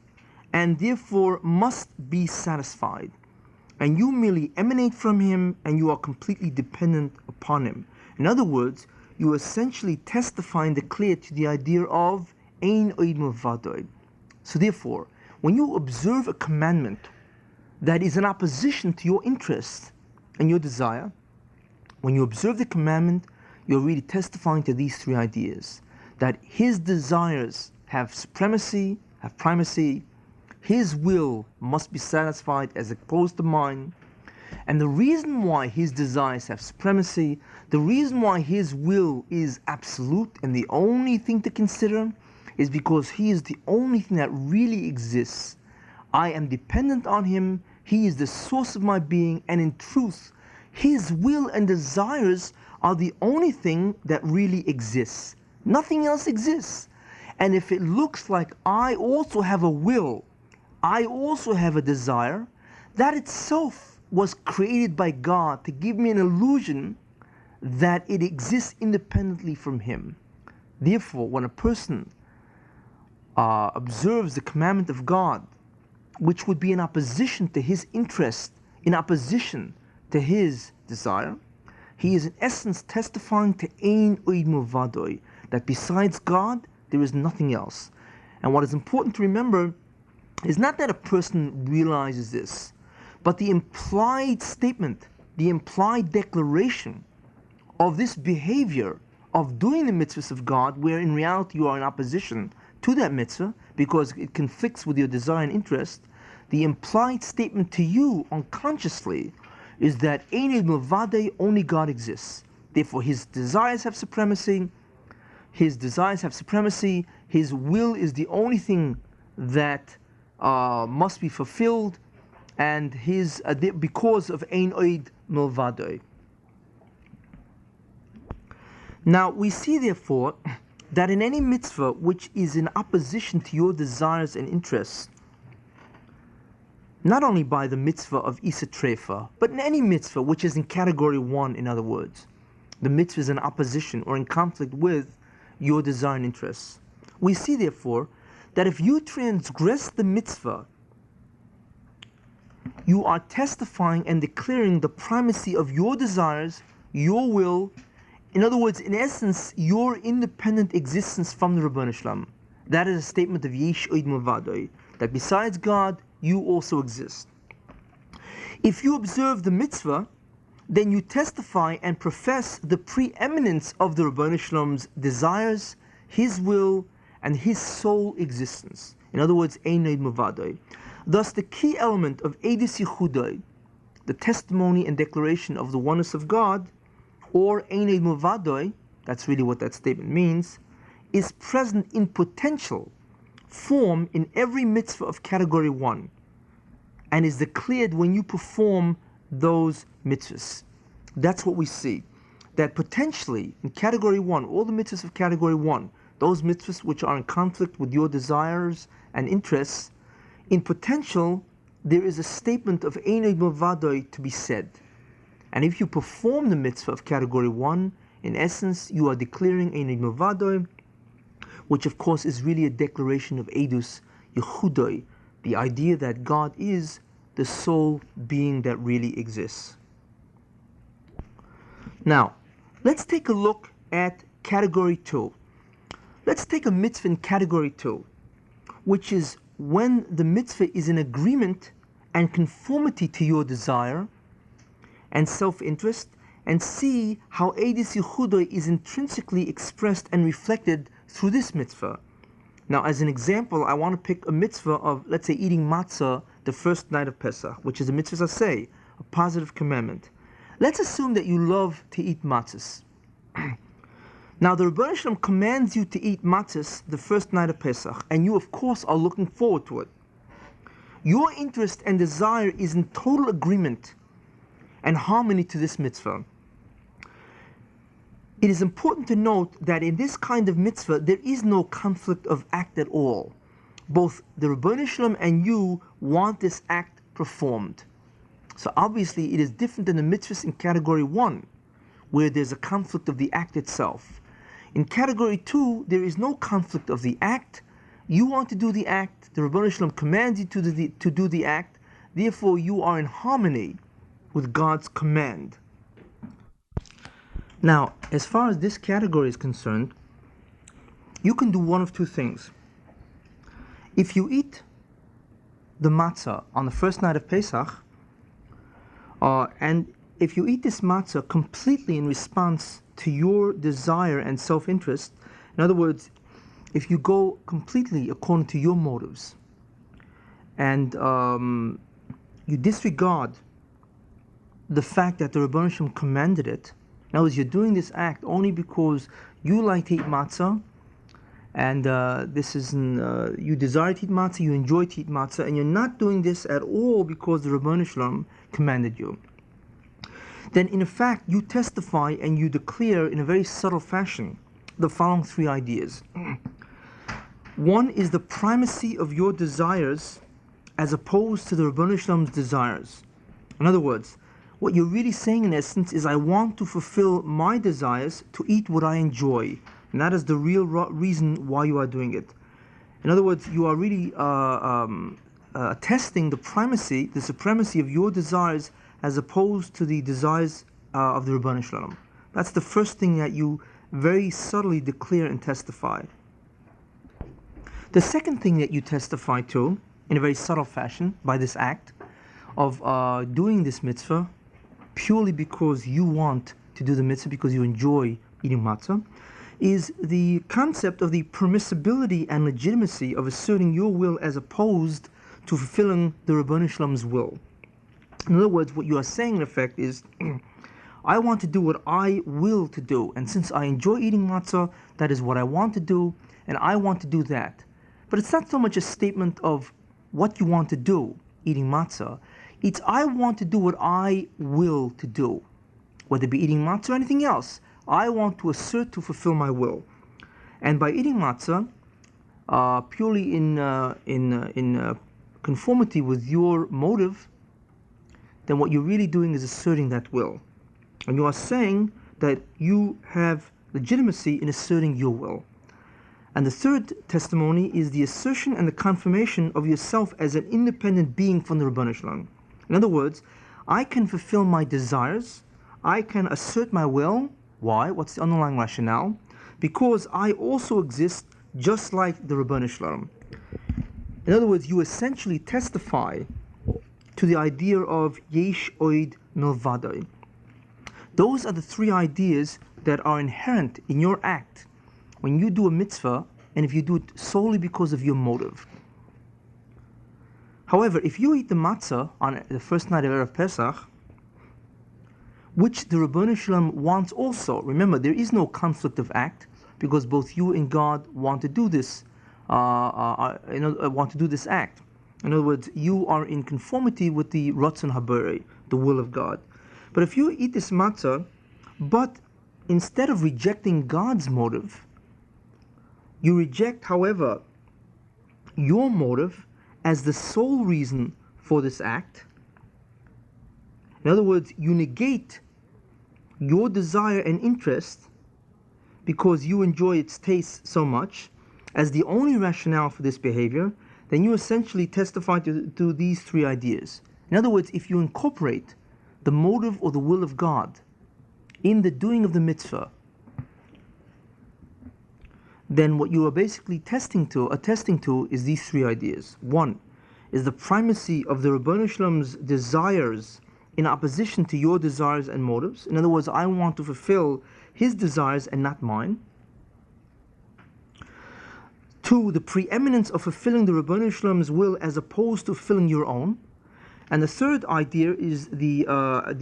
and therefore must be satisfied. And you merely emanate from him and you are completely dependent upon him. In other words, you essentially testify and declare to the idea of ein oid milvadoi. So therefore, when you observe a commandment that is in opposition to your interest and your desire, when you observe the commandment, you're really testifying to these three ideas. That his desires have supremacy, have primacy, his will must be satisfied as opposed to mine, and the reason why his desires have supremacy, the reason why his will is absolute and the only thing to consider, is because he is the only thing that really exists. I am dependent on him, he is the source of my being, and in truth, his will and desires are the only thing that really exists. Nothing else exists. And if it looks like I also have a will, I also have a desire, that itself was created by God to give me an illusion that it exists independently from him. Therefore, when a person observes the commandment of God, which would be in opposition to his interest, in opposition to his desire, he is in essence testifying to ein oid milvadoi, that besides God, there is nothing else. And what is important to remember is not that a person realizes this, but the implied statement, the implied declaration of this behavior of doing the mitzvahs of God, where in reality you are in opposition to that mitzvah because it conflicts with your desire and interest, the implied statement to you unconsciously is that ein oid milvadoi, only God exists. Therefore his desires have supremacy, his will is the only thing that must be fulfilled, and his because of ein oid milvadoi. Now we see therefore that in any mitzvah which is in opposition to your desires and interests, not only by the mitzvah of Isa Trefa, but in any mitzvah which is in category 1, in other words, the mitzvah is in opposition or in conflict with your desire and interests. We see therefore that if you transgress the mitzvah, you are testifying and declaring the primacy of your desires, your will, in other words, in essence, your independent existence from the Rebbeinu Shalom. That is a statement of yesh oid milvadoi, that besides God, you also exist. If you observe the mitzvah, then you testify and profess the preeminence of the Rebbeinu Shalom's desires, his will, and his sole existence. In other words, ein oid milvadoi. Thus, the key element of Eidus Yichudai, the testimony and declaration of the oneness of God, or Einei Milvadoi, that's really what that statement means, is present in potential form in every mitzvah of category 1 and is declared when you perform those mitzvahs. That's what we see. That potentially in category 1, all the mitzvahs of category 1, those mitzvahs which are in conflict with your desires and interests, in potential there is a statement of Einei Milvadoi to be said. And if you perform the mitzvah of category 1, in essence you are declaring Einei Milvadoi, which of course is really a declaration of Edus Yechudoi, the idea that God is the sole being that really exists. Now, let's take a look at category 2. Let's take a mitzvah in category 2, which is when the mitzvah is in agreement and conformity to your desire and self-interest, and see how Edus Yechudoi is intrinsically expressed and reflected through this mitzvah. Now, as an example, I want to pick a mitzvah of, let's say, eating matzah the first night of Pesach, which is a mitzvah say, a positive commandment. Let's assume that you love to eat matzahs. Now, the Rebbeinu Shalom commands you to eat matzahs the first night of Pesach, and you, of course, are looking forward to it. Your interest and desire is in total agreement and harmony to this mitzvah. It is important to note that in this kind of mitzvah, there is no conflict of act at all. Both the Rebbeinu Shalom and you want this act performed. So obviously it is different than the mitzvahs in category 1, where there's a conflict of the act itself. In category 2, there is no conflict of the act. You want to do the act, the Rebbeinu Shalom commands you to do the act, therefore you are in harmony with God's command. Now, as far as this category is concerned, you can do one of two things. If you eat the matzah on the first night of Pesach, and if you eat this matzah completely in response to your desire and self-interest, in other words, if you go completely according to your motives, and you disregard the fact that the Rebbeinu Shalom commanded it, in other words, you're doing this act only because you like to eat matzah, and you desire to eat matzah, you enjoy to eat matzah, and you're not doing this at all because the Rebbeinu Shalom commanded you. Then in fact, you testify and you declare in a very subtle fashion the following 3 ideas. One is the primacy of your desires as opposed to the Rebbeinu Shalom's desires. In other words, what you're really saying in essence is, I want to fulfill my desires to eat what I enjoy. And that is the real reason why you are doing it. In other words, you are really attesting the primacy, the supremacy of your desires as opposed to the desires of the Rebbeinu Shalom. That's the first thing that you very subtly declare and testify. The second thing that you testify to, in a very subtle fashion, by this act of doing this mitzvah, purely because you want to do the mitzvah, because you enjoy eating matzah, is the concept of the permissibility and legitimacy of asserting your will as opposed to fulfilling the Rebbeinu Shalom's will. In other words, what you are saying in effect is, I want to do what I will to do, and since I enjoy eating matzah, that is what I want to do, and I want to do that. But it's not so much a statement of what you want to do, eating matzah. It's I want to do what I will to do, whether it be eating matzah or anything else. I want to assert to fulfill my will, and by eating matzah, purely in conformity with your motive, then what you're really doing is asserting that will, and you are saying that you have legitimacy in asserting your will. And the third testimony is the assertion and the confirmation of yourself as an independent being from the Rebbeinu Shalom. In other words, I can fulfill my desires, I can assert my will. Why? What's the underlying rationale? Because I also exist just like the Rebbeinu Shalom. In other words, you essentially testify to the idea of Yesh Oid Milvadoi. Those are the 3 ideas that are inherent in your act when you do a mitzvah, and if you do it solely because of your motive. However, if you eat the matzah on the first night of Erev Pesach, which the Ribbono Shel Olam wants also. Remember, there is no conflict of act, because both you and God want to do this, want to do this act. In other words, you are in conformity with the Ratzon HaBorei, the will of God. But if you eat this matzah, but instead of rejecting God's motive, you reject, however, your motive as the sole reason for this act. In other words, you negate your desire and interest because you enjoy its taste so much as the only rationale for this behavior, then you essentially testify to these three ideas. In other words, if you incorporate the motive or the will of God in the doing of the mitzvah, then what you are basically attesting to is these three ideas. One is the primacy of the Ribbono Shel Olam's desires in opposition to your desires and motives. In other words, I want to fulfill his desires and not mine. Two, the preeminence of fulfilling the Ribbono Shel Olam's will as opposed to fulfilling your own. And the third idea is the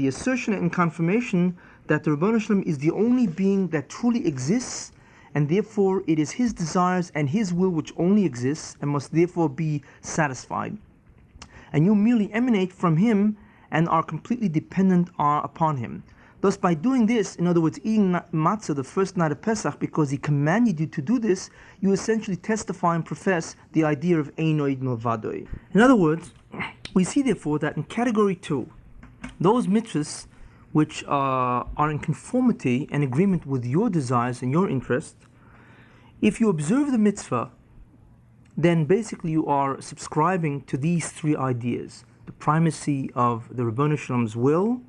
assertion and confirmation that the Ribbono Shel Olam is the only being that truly exists, and therefore it is his desires and his will which only exists and must therefore be satisfied. And you merely emanate from him and are completely dependent upon him. Thus, by doing this, in other words, eating matzah the first night of Pesach, because he commanded you to do this, you essentially testify and profess the idea of Ein Od Milvadoi. In other words, we see therefore that in category 2, those mitzvahs which are in conformity and agreement with your desires and your interest, if you observe the mitzvah, then basically you are subscribing to these three ideas: the primacy of the Ribbono Shel Olam's will,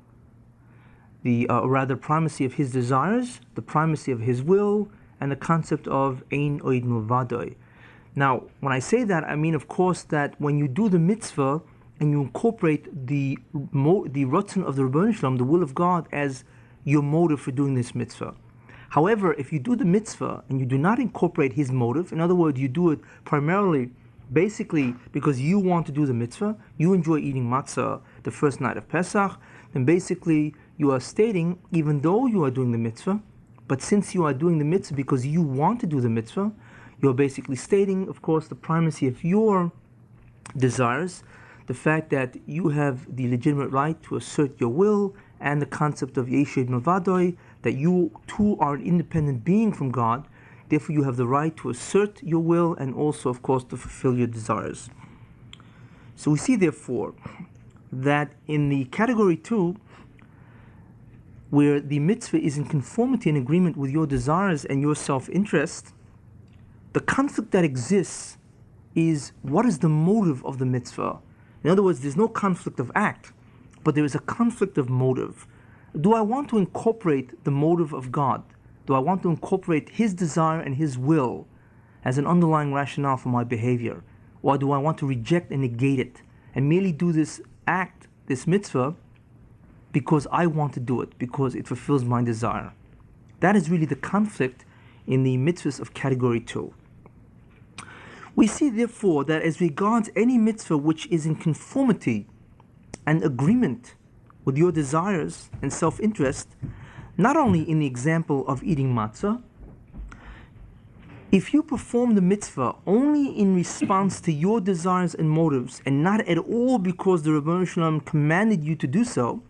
or rather primacy of his desires, the primacy of his will, and the concept of Ein Od Milvadoi. Now, when I say that, I mean, of course, that when you do the mitzvah and you incorporate the Ratzon of the Ribbono Shel Olam, the will of God, as your motive for doing this mitzvah. However, if you do the mitzvah and you do not incorporate his motive, in other words, you do it primarily, basically, because you want to do the mitzvah, you enjoy eating matzah the first night of Pesach, then basically you are stating, even though you are doing the mitzvah, but since you are doing the mitzvah because you want to do the mitzvah, you are basically stating, of course, the primacy of your desires, the fact that you have the legitimate right to assert your will, and the concept of Yesh Od Milvadoi, that you too are an independent being from God, therefore you have the right to assert your will and also, of course, to fulfill your desires. So we see, therefore, that in the category 2, where the mitzvah is in conformity and agreement with your desires and your self-interest, the conflict that exists is what is the motive of the mitzvah. In other words, there's no conflict of act, but there is a conflict of motive. Do I want to incorporate the motive of God? Do I want to incorporate his desire and his will as an underlying rationale for my behavior? Or do I want to reject and negate it and merely do this act, this mitzvah, because I want to do it, because it fulfills my desire? That is really the conflict in the mitzvahs of category 2. We see, therefore, that as regards any mitzvah which is in conformity and agreement with your desires and self-interest, not only in the example of eating matzah, if you perform the mitzvah only in response to your desires and motives, and not at all because the Ribbono Shel Olam commanded you to do so,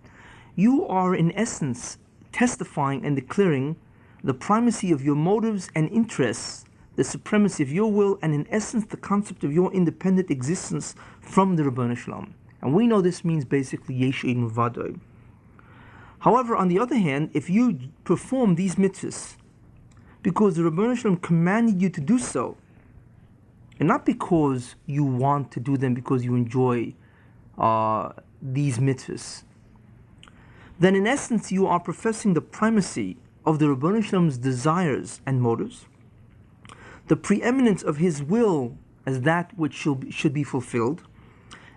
you are in essence testifying and declaring the primacy of your motives and interests, the supremacy of your will, and in essence the concept of your independent existence from the Ribbono Shel Olam. And we know this means basically Yesh Od Milvadoi. However, on the other hand, if you perform these mitzvahs because the Ribbono Shel Olam commanded you to do so, and not because you want to do them because you enjoy these mitzvahs, then in essence you are professing the primacy of the Ribbono Shel Olam's desires and motives, the preeminence of his will as that which should be fulfilled,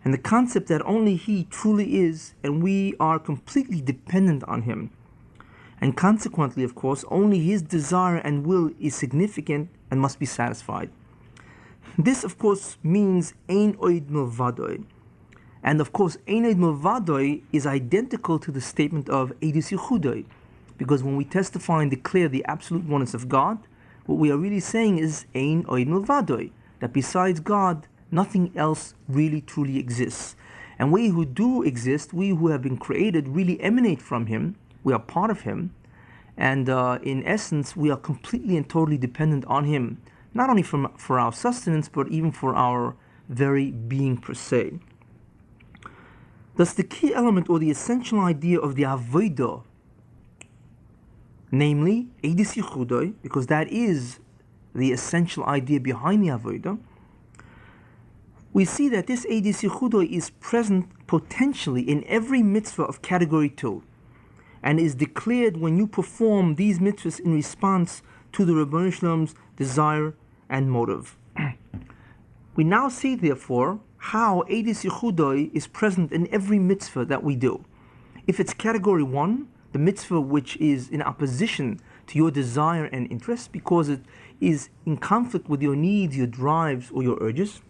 and the concept that only he truly is and we are completely dependent on him. And consequently, of course, only his desire and will is significant and must be satisfied. This, of course, means Ein Od Milvadoi. And of course, Einod Milvadoi is identical to the statement of Eidus Yichudoi, because when we testify and declare the absolute oneness of God, what we are really saying is Ein Od Milvadoi, that besides God, nothing else really truly exists. And we who do exist, we who have been created, really emanate from Him. We are part of Him. And in essence, we are completely and totally dependent on Him, not only for our sustenance, but even for our very being per se. Thus, the key element or the essential idea of the Avodah, namely Eidus Yichudoi, because that is the essential idea behind the Avodah, we see that this Eidus Yichudoi is present potentially in every mitzvah of category 2, and is declared when you perform these mitzvahs in response to the Rebbeinu Shalom's desire and motive. We now see, therefore, how Eidus Yichudoi is present in every mitzvah that we do. If it's category 1, the mitzvah which is in opposition to your desire and interest, because it is in conflict with your needs, your drives, or your urges,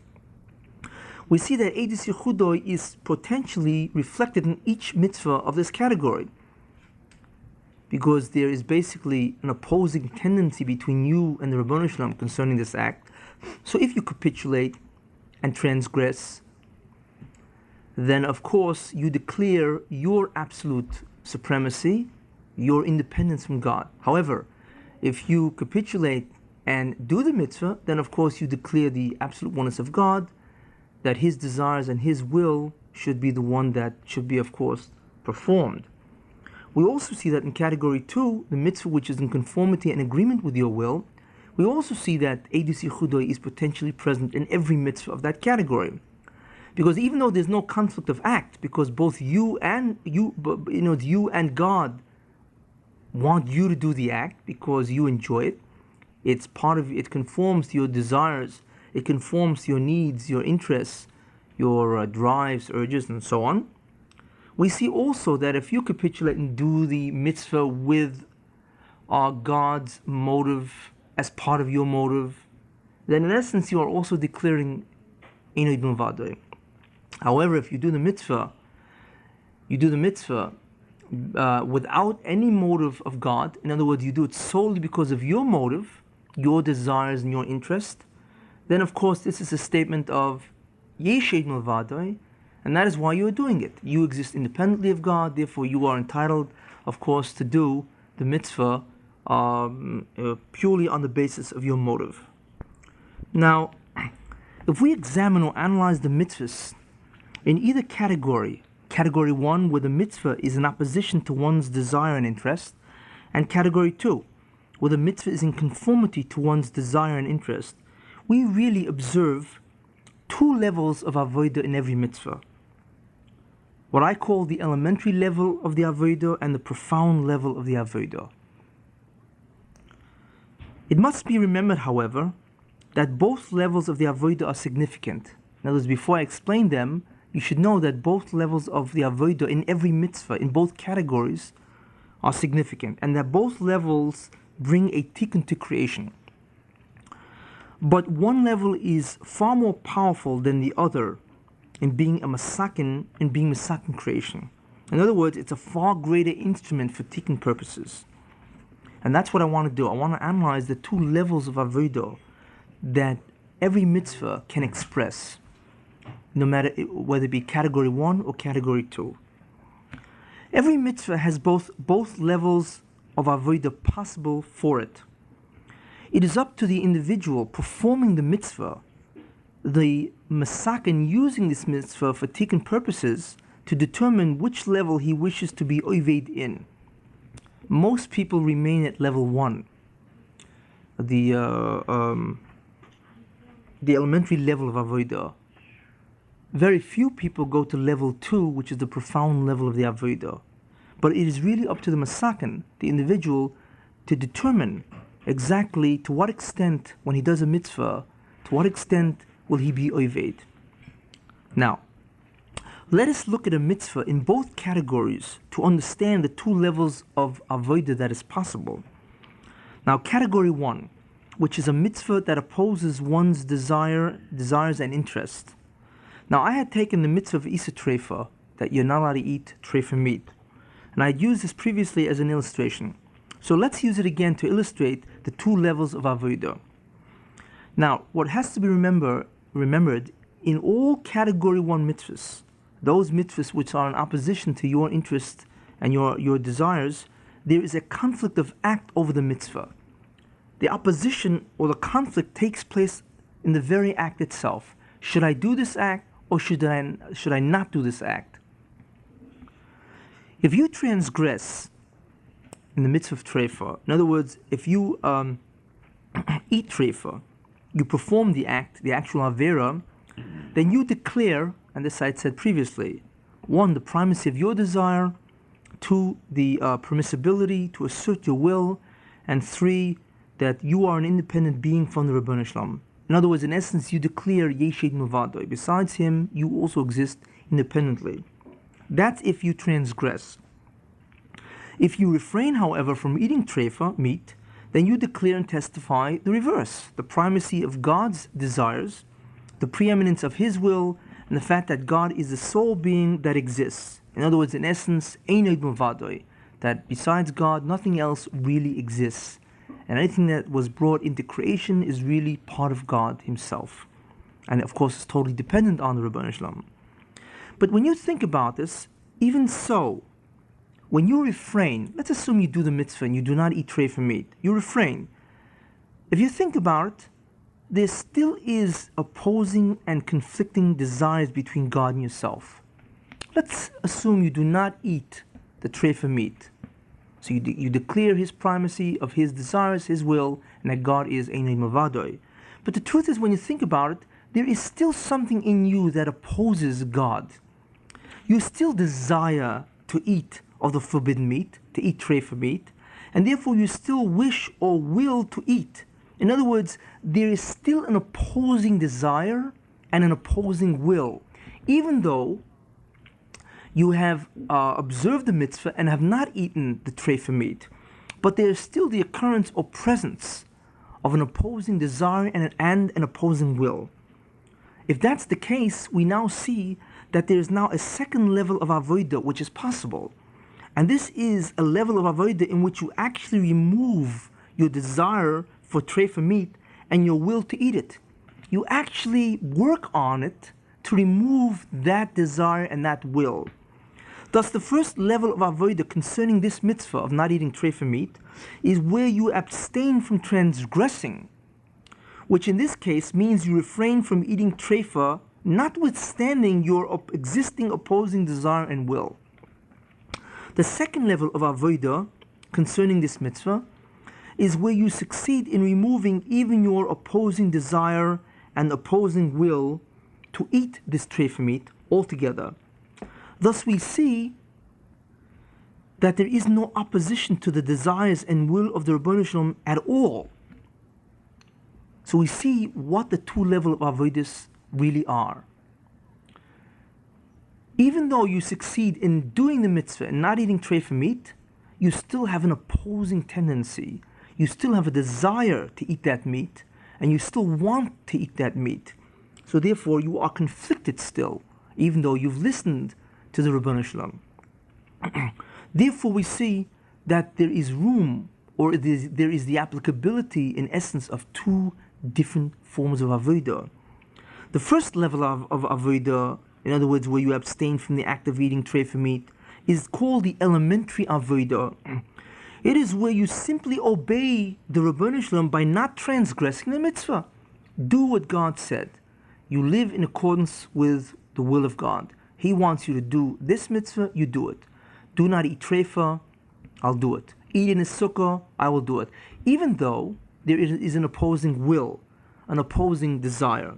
we see that Eidus Yichudoi is potentially reflected in each mitzvah of this category, because there is basically an opposing tendency between you and the Rebbeinu Shalom concerning this act. So if you capitulate and transgress, then of course you declare your absolute supremacy, your independence from God. However, if you capitulate and do the mitzvah, then of course you declare the absolute oneness of God, that His desires and His will should be the one that should be, of course, performed. We also see that in category 2, the mitzvah which is in conformity and agreement with your will, we also see that Eidus Yichudoi is potentially present in every mitzvah of that category. Because even though there's no conflict of act, because both you and God want you to do the act because you enjoy it, it's part of it, conforms to your desires, it conforms to your needs, your interests, your drives, urges, and so on. We see also that if you capitulate and do the mitzvah with God's motive as part of your motive, then in essence you are also declaring Ein Od Milvadoi. However, if you do the mitzvah without any motive of God, in other words, you do it solely because of your motive, your desires and your interest, then of course this is a statement of Yesh Od Milvadoi, and that is why you are doing it. You exist independently of God, therefore you are entitled, of course, to do the mitzvah purely on the basis of your motive. Now, if we examine or analyze the mitzvahs in either category, category 1, where the mitzvah is in opposition to one's desire and interest, and category 2, where the mitzvah is in conformity to one's desire and interest, we really observe two levels of avodah in every mitzvah. What I call the elementary level of the avodah and the profound level of the avodah. It must be remembered, however, that both levels of the avodah are significant. In other words, before I explain them, you should know that both levels of the avodah in every mitzvah, in both categories, are significant, and that both levels bring a tikkun to creation. But one level is far more powerful than the other in being masakin creation. In other words, it's a far greater instrument for tikkun purposes. And that's what I want to do. I want to analyze the two levels of avodah that every mitzvah can express, no matter whether it be category 1 or category 2. Every mitzvah has both levels of avodah possible for it. It is up to the individual performing the mitzvah, the masakin using this mitzvah for tikkun purposes, to determine which level he wishes to be oved in. Most people remain at level 1, the elementary level of avodah. Very few people go to level 2, which is the profound level of the avodah. But it is really up to the masakin, the individual, to determine exactly to what extent, when he does a mitzvah, to what extent will he be oved. Now, let us look at a mitzvah in both categories to understand the two levels of avodah that is possible. Now, category 1, which is a mitzvah that opposes one's desires and interest. Now, I had taken the mitzvah of Isa Treifa, that you're not allowed to eat treifa meat, and I'd used this previously as an illustration. So let's use it again to illustrate the two levels of avodah. Now, what has to be remembered in all category 1 mitzvahs, those mitzvahs which are in opposition to your interest and your desires, there is a conflict of act over the mitzvah. The opposition or the conflict takes place in the very act itself. Should I do this act or should I not do this act? If you transgress in the mitzvah of treifa, in other words, if you eat treifa, you perform the act, the actual avera, then you declare, and this I had said previously, 1, the primacy of your desire, 2, the permissibility to assert your will, and 3, that you are an independent being from the Ribbono Shel Olam. In other words, in essence, you declare Yeshid Mavadoi. Besides him, you also exist independently. That's if you transgress. If you refrain, however, from eating treifa, meat, then you declare and testify the reverse, the primacy of God's desires, the preeminence of his will, and the fact that God is the sole being that exists. In other words, in essence, Einod Mavadoi, that besides God, nothing else really exists. And anything that was brought into creation is really part of God himself. And of course, it's totally dependent on the Ribbono Shel Olam. But when you think about this, even so, when you refrain, let's assume you do the mitzvah and you do not eat treifa meat, you refrain. If you think about it, there still is opposing and conflicting desires between God and yourself. Let's assume you do not eat the treifa meat. So you declare his primacy of his desires, his will, and that God is Einod Mavadoi. But the truth is, when you think about it, there is still something in you that opposes God. You still desire to eat of the forbidden meat, to eat treifa meat, and therefore you still wish or will to eat. In other words, there is still an opposing desire and an opposing will, even though you have observed the mitzvah and have not eaten the treifa meat, but there is still the occurrence or presence of an opposing desire and an opposing will. If that's the case, we now see that there is now a second level of avodah which is possible. And this is a level of avodah in which you actually remove your desire for treifa meat and your will to eat it. You actually work on it to remove that desire and that will. Thus, the first level of avodah concerning this mitzvah of not eating treifa meat is where you abstain from transgressing, which in this case means you refrain from eating treifa, notwithstanding your existing opposing desire and will. The second level of avodah concerning this mitzvah is where you succeed in removing even your opposing desire and opposing will to eat this treifa meat altogether. Thus we see that there is no opposition to the desires and will of the Ribbono Shel Olam at all. So we see what the two levels of avodas really are. Even though you succeed in doing the mitzvah and not eating treifa meat, you still have an opposing tendency. You still have a desire to eat that meat, and you still want to eat that meat. So therefore, you are conflicted still, even though you've listened to the Ribbono Shel Olam. Therefore, we see that there is room, or there is the applicability, in essence, of two different forms of avodah. The first level of avodah, in other words, where you abstain from the act of eating treifa meat, is called the elementary avodah. It is where you simply obey the Ribbono Shel Olam by not transgressing the mitzvah. Do what God said. You live in accordance with the will of God. He wants you to do this mitzvah, you do it. Do not eat treifa, I'll do it. Eat in a sukkah, I will do it. Even though there is an opposing will, an opposing desire.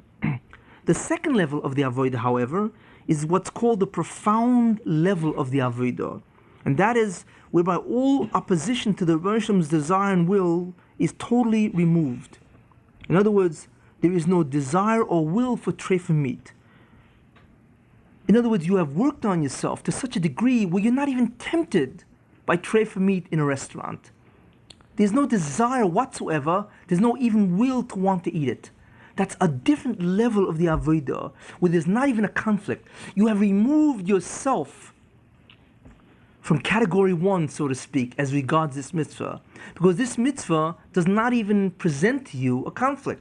The second level of the avodah, however, is what's called the profound level of the avodah. And that is whereby all opposition to the Ribbono Shel Olam's desire and will is totally removed. In other words, there is no desire or will for treifa meat. In other words, you have worked on yourself to such a degree where you're not even tempted by treifa meat in a restaurant. There's no desire whatsoever, there's no even will to want to eat it. That's a different level of the avodah, where there's not even a conflict. You have removed yourself from category 1, so to speak, as regards this mitzvah, because this mitzvah does not even present to you a conflict.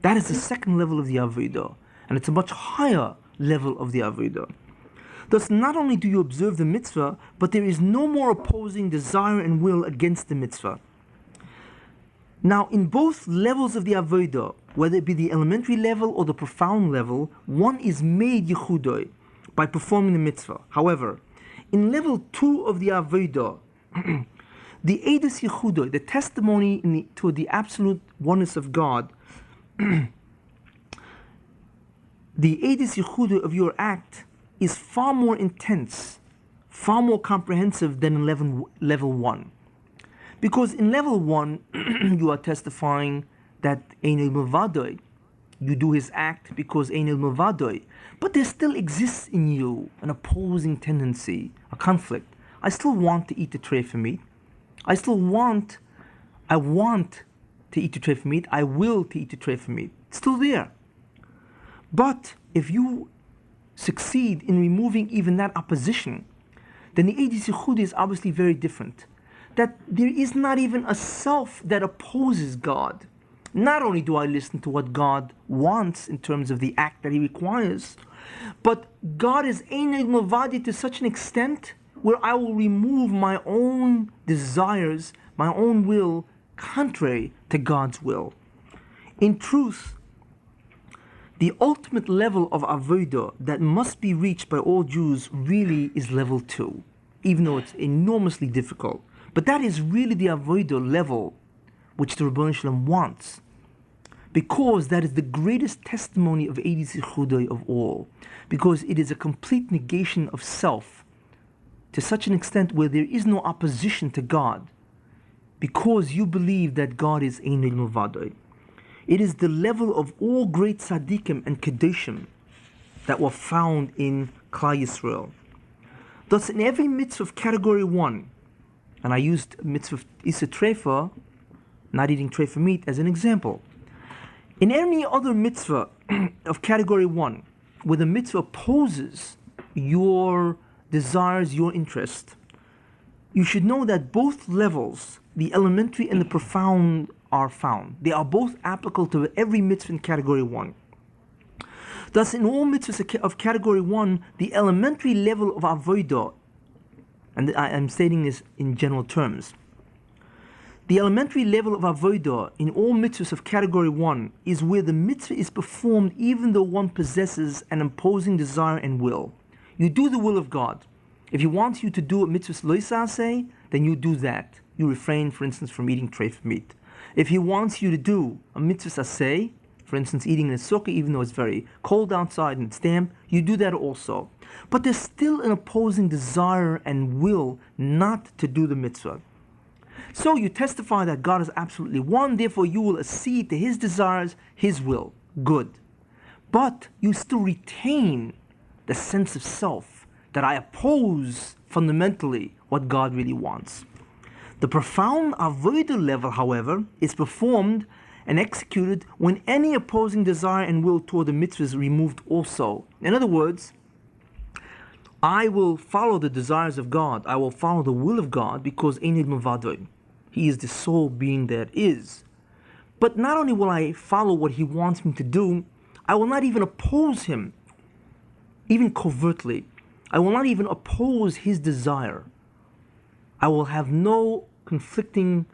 That is the second level of the avodah, and it's a much higher level of the avodah. Thus, not only do you observe the mitzvah, but there is no more opposing desire and will against the mitzvah. Now, in both levels of the avodah, whether it be the elementary level or the profound level, one is made yichudoi by performing the mitzvah. However, in level 2 of the avodah, the edus yichudoi, the testimony to the absolute oneness of God, the edus yichudoi of your act is far more intense, far more comprehensive than in level 1. Because in level 1, you are testifying that Einel Mavadoi, you do his act because Einel Mavadoi, but there still exists in you an opposing tendency, a conflict. I still want to eat the trefa meat. I want to eat the trefa meat. I will to eat the trefa meat. It's still there. But if you succeed in removing even that opposition, then the edus yichudoi is obviously very different. That there is not even a self that opposes God. Not only do I listen to what God wants in terms of the act that He requires, but God is Einel Mavadi to such an extent where I will remove my own desires, my own will, contrary to God's will. In truth, the ultimate level of avodah that must be reached by all Jews really is level 2, even though it's enormously difficult. But that is really the avodah level which the Rebbeinu Shalom wants, because that is the greatest testimony of edus yichudoi of all, because it is a complete negation of self to such an extent where there is no opposition to God, because you believe that God is Einel Mavadoi. It is the level of all great tzaddikim and kedoshim that were found in Klal Yisrael. Thus, in every mitzvah of category 1, and I used mitzvah Isa Trefa, not eating trefa meat, as an example. In any other mitzvah of category 1, where the mitzvah opposes your desires, your interest, you should know that both levels, the elementary and the profound, are found. They are both applicable to every mitzvah in category 1. Thus, in all mitzvahs of category 1, the elementary level of avodah, and I am stating this in general terms, the elementary level of avodah in all mitzvahs of category 1 is where the mitzvah is performed even though one possesses an imposing desire and will. You do the will of God. If He wants you to do a mitzvah lo yisaseh, then you do that. You refrain, for instance, from eating treif meat. If He wants you to do a mitzvah aseh, for instance, eating in a sukkah, even though it's very cold outside and it's damp, you do that also. But there's still an opposing desire and will not to do the mitzvah. So you testify that God is absolutely one, therefore you will accede to His desires, His will. Good. But you still retain the sense of self that I oppose fundamentally what God really wants. The profound avodah level, however, is performed and executed when any opposing desire and will toward the mitzvah is removed also. In other words, I will follow the desires of God, I will follow the will of God, because Einel Mavadoi, He is the sole being that is. But not only will I follow what He wants me to do, I will not even oppose Him, even covertly. I will not even oppose His desire. I will have no conflicting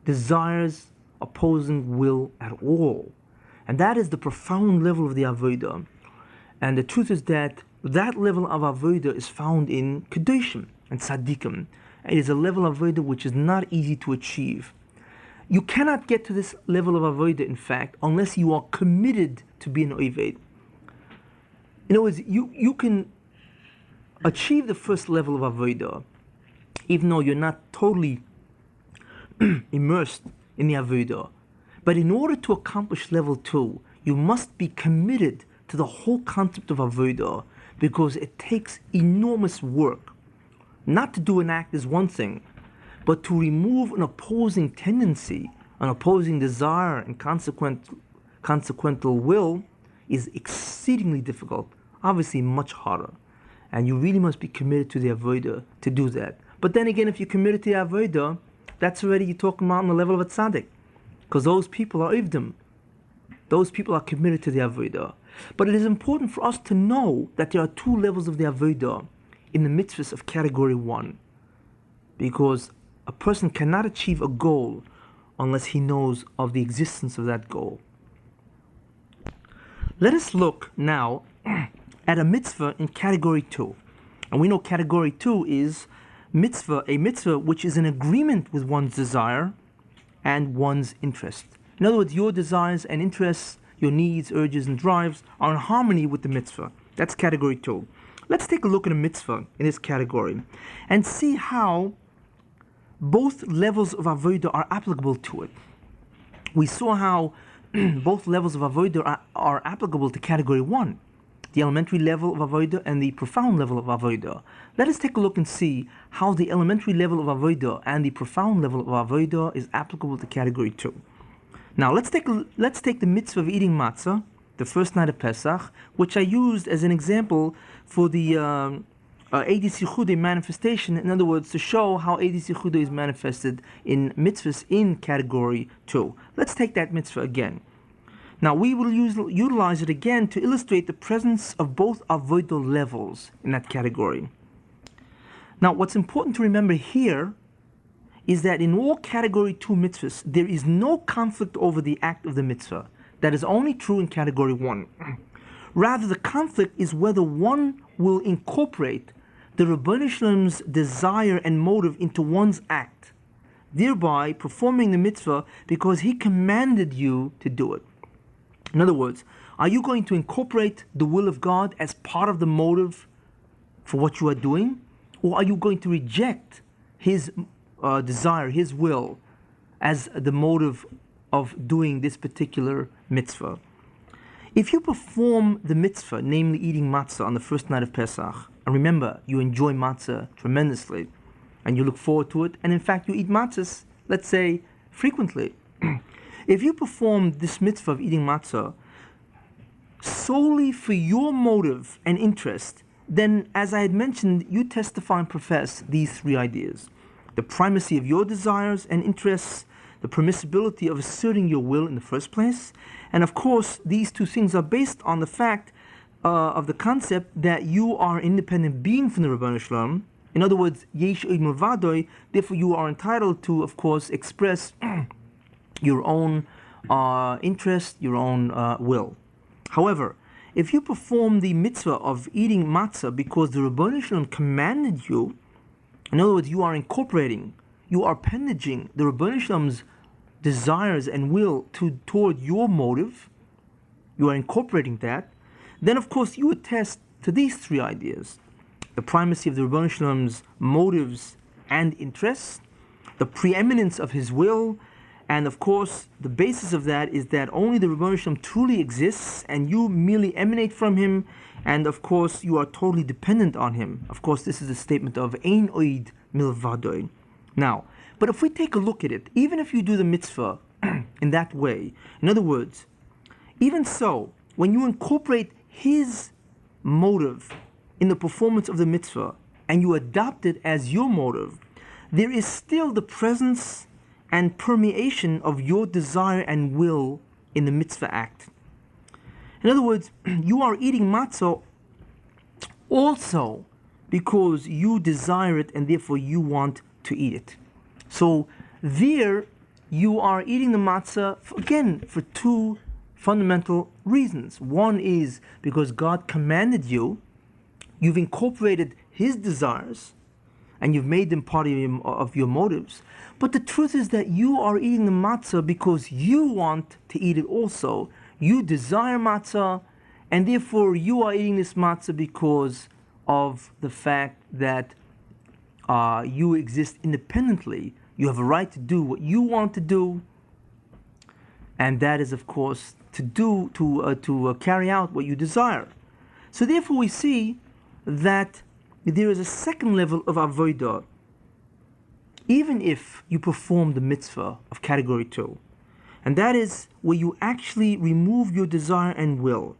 desires, opposing will at all. And that is the profound level of the avodah. And the truth is that that level of avodah is found in kedoshim and tzaddikim. It is a level of avodah which is not easy to achieve. You cannot get to this level of avodah, in fact, unless you are committed to be an oved. In other words, you can achieve the first level of avodah, even though you're not totally immersed in the avodah. But in order to accomplish level 2, you must be committed to the whole concept of avodah, because it takes enormous work. Not to do an act is one thing, but to remove an opposing tendency, an opposing desire, and consequently consequential will is exceedingly difficult, obviously much harder. And you really must be committed to the avodah to do that. But then again, if you're committed to the avodah, that's already you're talking about on the level of a tzaddik. Because those people are ivdim. Those people are committed to the avodah. But it is important for us to know that there are two levels of the avodah in the mitzvahs of category 1. Because a person cannot achieve a goal unless he knows of the existence of that goal. Let us look now at a mitzvah in category 2. And we know category 2 is a mitzvah which is in agreement with one's desire and one's interest. In other words, your desires and interests, your needs, urges, and drives are in harmony with the mitzvah. That's category 2. Let's take a look at a mitzvah in this category and see how both levels of avodah are applicable to it. We saw how both levels of avodah are applicable to category 1, the elementary level of avodah and the profound level of avodah. Let us take a look and see how the elementary level of avodah and the profound level of avodah is applicable to category 2. Now let's take the mitzvah of eating matzah, the first night of Pesach, which I used as an example for the Eidis Yichudei manifestation. In other words, to show how Eidis Yichudei is manifested in mitzvahs in category 2. Let's take that mitzvah again. Now we will utilize it again to illustrate the presence of both avodah levels in that category. Now what's important to remember here is that in all category 2 mitzvahs, there is no conflict over the act of the mitzvah. That is only true in category 1. Rather, the conflict is whether one will incorporate the Rebbeinu Shalom's desire and motive into one's act, thereby performing the mitzvah because he commanded you to do it. In other words, are you going to incorporate the will of God as part of the motive for what you are doing? Or are you going to reject his desire, his will, as the motive of doing this particular mitzvah? If you perform the mitzvah, namely eating matzah on the first night of Pesach, and remember, you enjoy matzah tremendously, and you look forward to it, and in fact you eat matzahs, let's say, frequently. If you perform this mitzvah of eating matzah solely for your motive and interest, then, as I had mentioned, you testify and profess these 3 ideas: the primacy of your desires and interests, the permissibility of asserting your will in the first place, and of course, these 2 things are based on the fact of the concept that you are an independent being from the Rebbeinu Shalom. In other words, yesh od milvadoi, therefore you are entitled to, of course, express your own interest, your own will. However, if you perform the mitzvah of eating matzah because the Rebbeinu Shalom commanded you, in other words, you are incorporating, you are appendaging the Rebbeinu Shalom's desires and will toward your motive, you are incorporating that, then of course you attest to these 3 ideas: the primacy of the Rebbeinu Shalom's motives and interests, the preeminence of his will, and of course the basis of that is that only the Rebbeinu Shalom truly exists and you merely emanate from him, and of course you are totally dependent on him. Of course, this is a statement of ein od milvadoi. Now, but if we take a look at it, even if you do the mitzvah in that way, in other words, even so, when you incorporate his motive in the performance of the mitzvah and you adopt it as your motive, there is still the presence and permeation of your desire and will in the mitzvah act. In other words, you are eating matzah also because you desire it and therefore you want to eat it. So there you are eating the matzah, again, for 2 fundamental reasons. One is because God commanded you, you've incorporated his desires, and you've made them part of your motives. But the truth is that you are eating the matzah because you want to eat it also. You desire matzah, and therefore you are eating this matzah because of the fact that you exist independently. You have a right to do what you want to do, and that is, of course, to carry out what you desire. So therefore we see that there is a second level of avodah, even if you perform the mitzvah of category 2. And that is where you actually remove your desire and will.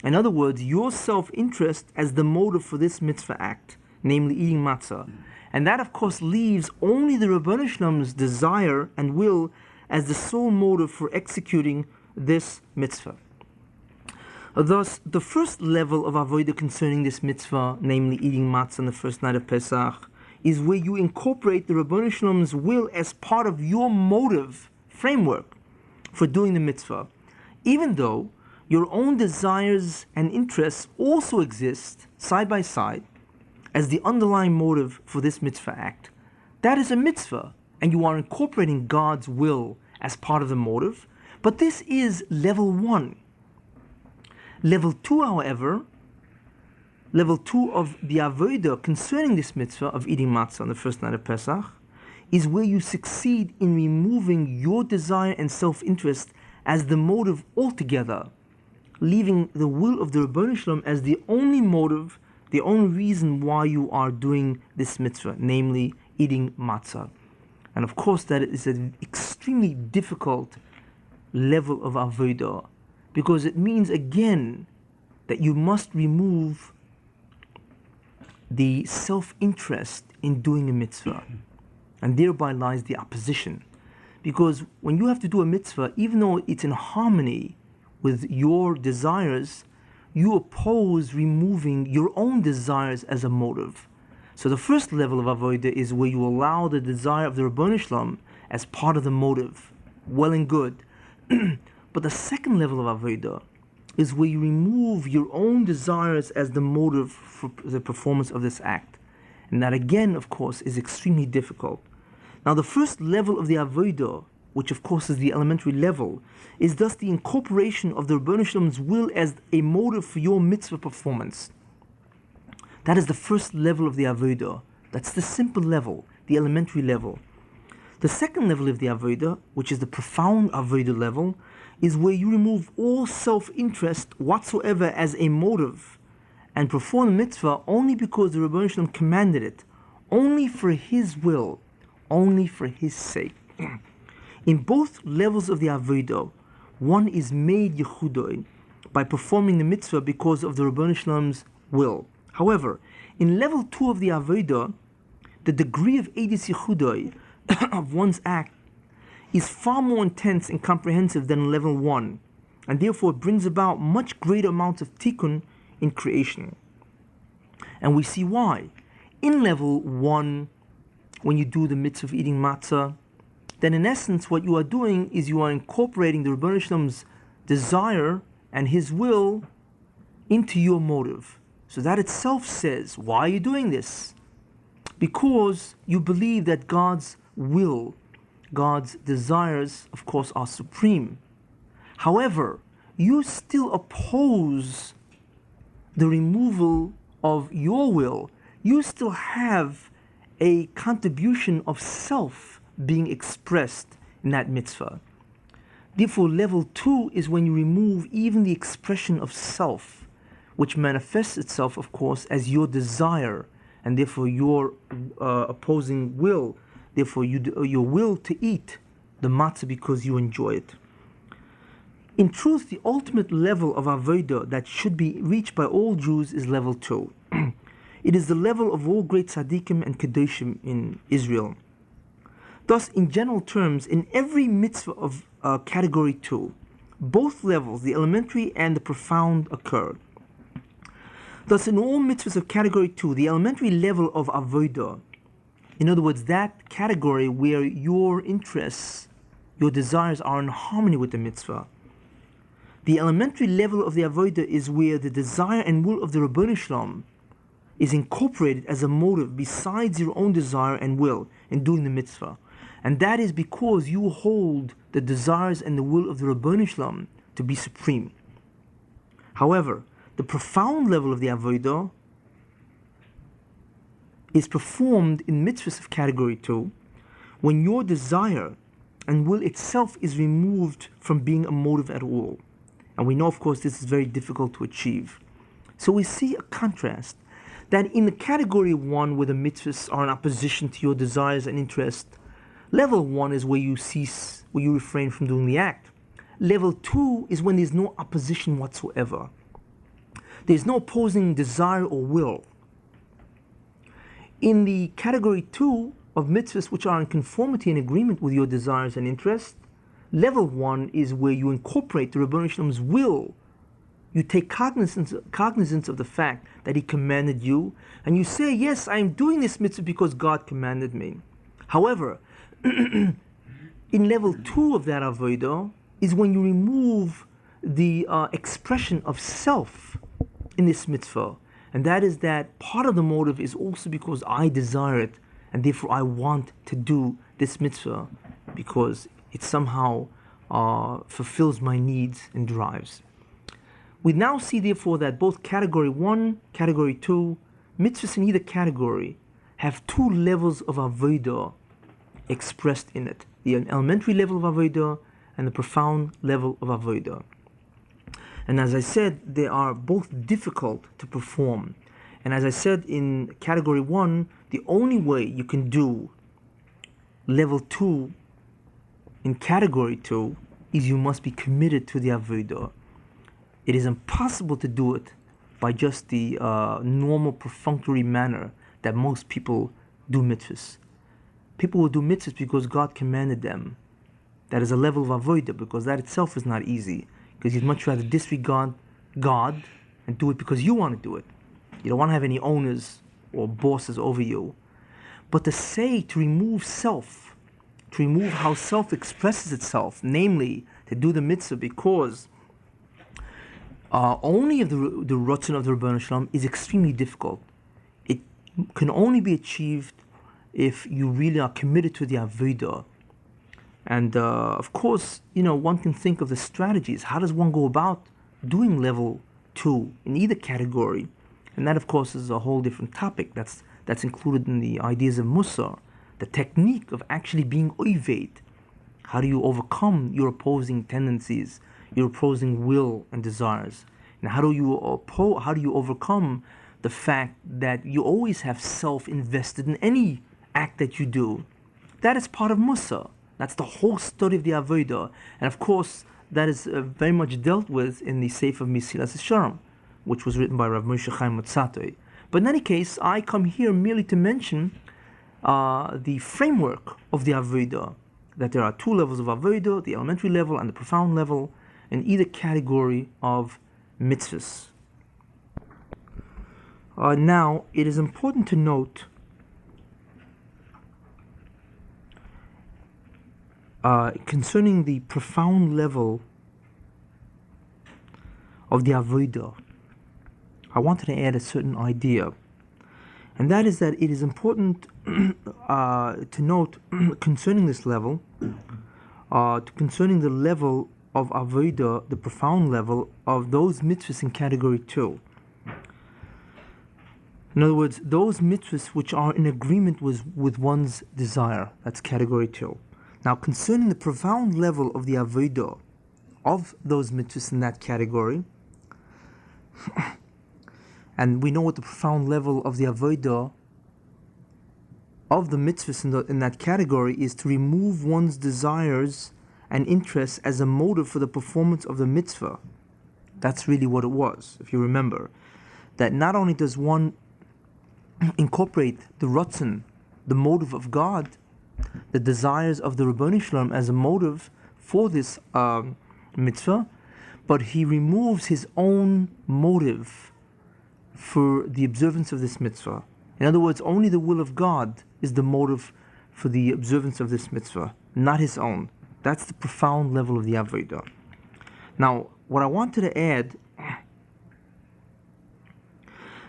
In other words, your self-interest as the motive for this mitzvah act, namely eating matzah. And that, of course, leaves only the Ribbono Shel Olam's desire and will as the sole motive for executing this mitzvah. Thus, the first level of avodah concerning this mitzvah, namely eating matzah on the first night of Pesach, is where you incorporate the Ribbono Shel Olam's will as part of your motive framework for doing the mitzvah, even though your own desires and interests also exist side by side as the underlying motive for this mitzvah act. That is a mitzvah, and you are incorporating God's will as part of the motive, but this is level 1. Level 2, however, level 2 of the avodah concerning this mitzvah of eating matzah on the first night of Pesach is where you succeed in removing your desire and self-interest as the motive altogether, leaving the will of the Ribbono Shel Olam as the only motive, the only reason why you are doing this mitzvah, namely eating matzah. And of course that is an extremely difficult level of avodah, because it means again that you must remove the self-interest in doing a mitzvah, and thereby lies the opposition. Because when you have to do a mitzvah, even though it's in harmony with your desires, you oppose removing your own desires as a motive. So the first level of avodah is where you allow the desire of the Ribbono Shel Olam as part of the motive, well and good. But the second level of avodah is where you remove your own desires as the motive for the performance of this act. And that again, of course, is extremely difficult. Now the first level of the avodah, which of course is the elementary level, is thus the incorporation of the Ribbono Shel Olam's will as a motive for your mitzvah performance. That is the first level of the avodah. That's the simple level, the elementary level. The second level of the avodah, which is the profound avodah level, is where you remove all self-interest whatsoever as a motive and perform the mitzvah only because the Ribbono Shel Olam commanded it, only for His will, only for His sake. In both levels of the avodah, one is made yechudoi by performing the mitzvah because of the Ribbono Shel Olam's will. However, in level 2 of the avodah, the degree of edus yechudoi of one's act is far more intense and comprehensive than level 1, and therefore it brings about much greater amounts of tikkun in creation. And we see why. In level 1, when you do the mitzvah of eating matzah, then in essence what you are doing is you are incorporating the Ribbono Shel Olam's desire and His will into your motive. So that itself says, why are you doing this? Because you believe that God's will, God's desires, of course, are supreme. However, you still oppose the removal of your will. You still have a contribution of self being expressed in that mitzvah. Therefore, level 2 is when you remove even the expression of self, which manifests itself, of course, as your desire, and therefore your opposing will, therefore your will to eat the matzah because you enjoy it. In truth, the ultimate level of avodah that should be reached by all Jews is level 2. It is the level of all great tzaddikim and kedoshim in Israel. Thus, in general terms, in every mitzvah of category 2, both levels, the elementary and the profound, occur. Thus, in all mitzvahs of category 2, the elementary level of avodah, in other words, that category where your interests, your desires are in harmony with the mitzvah, the elementary level of the avodah is where the desire and will of the Ribbono Shel Olam is incorporated as a motive besides your own desire and will in doing the mitzvah. And that is because you hold the desires and the will of the Ribbono Shel Olam to be supreme. However, the profound level of the avodah is performed in mitzvahs of category 2 when your desire and will itself is removed from being a motive at all. And we know, of course, this is very difficult to achieve. So we see a contrast that in the category 1, where the mitzvahs are in opposition to your desires and interests, level 1 is where you cease, where you refrain from doing the act. Level 2 is when there's no opposition whatsoever. There's no opposing desire or will. In the category 2 of mitzvahs which are in conformity and agreement with your desires and interests, level 1 is where you incorporate the Ribono Shel Olam's will. You take cognizance of the fact that He commanded you, and you say, yes, I am doing this mitzvah because God commanded me. However, in level 2 of that avodah is when you remove the expression of self in this mitzvah. And that is that part of the motive is also because I desire it, and therefore I want to do this mitzvah because it somehow fulfills my needs and drives. We now see therefore that both category 1, category 2, mitzvahs in either category have two levels of avodah expressed in it. The elementary level of avodah and the profound level of avodah. And as I said, they are both difficult to perform. And as I said in category 1, the only way you can do level 2 in category 2 is you must be committed to the avodah. It is impossible to do it by just the normal perfunctory manner that most people do mitzvahs. People will do mitzvahs because God commanded them. That is a level of avodah, because that itself is not easy. Because you'd much rather disregard God and do it because you want to do it. You don't want to have any owners or bosses over you. But to say, to remove self, to remove how self expresses itself, namely to do the mitzvah because only of the Ratzon of the Ribono Shel Olam is extremely difficult. It can only be achieved if you really are committed to the avodah. And of course, one can think of the strategies. How does one go about doing level 2 in either category? And that, of course, is a whole different topic. That's included in the ideas of Musar, the technique of actually being oived. How do you overcome your opposing tendencies, your opposing will and desires? And how do you overcome the fact that you always have self invested in any act that you do? That is part of Musar. That's the whole study of the avodah. And of course, that is very much dealt with in the Sefer Mesilas Yesharim, which was written by Rav Moshe Chaim Luzzatto. But in any case, I come here merely to mention the framework of the avodah, that there are two levels of avodah, the elementary level and the profound level, in either category of mitzvahs. Now, it is important to note concerning the profound level of the avodah, I wanted to add a certain idea, and that is that it is important to note concerning this level, concerning the level of avodah, the profound level of those mitzvahs in category 2. In other words, those mitzvahs which are in agreement with one's desire. That's category 2. Now, concerning the profound level of the avodah of those mitzvahs in that category, and we know what the profound level of the avodah of the mitzvahs in that category is, to remove one's desires and interests as a motive for the performance of the mitzvah. That's really what it was, if you remember. That not only does one incorporate the Ratzon, the motive of God, the desires of the Ribono Shel Olam as a motive for this mitzvah, but he removes his own motive for the observance of this mitzvah. In other words, only the will of God is the motive for the observance of this mitzvah, not his own. That's the profound level of the avodah. Now, what I wanted to add,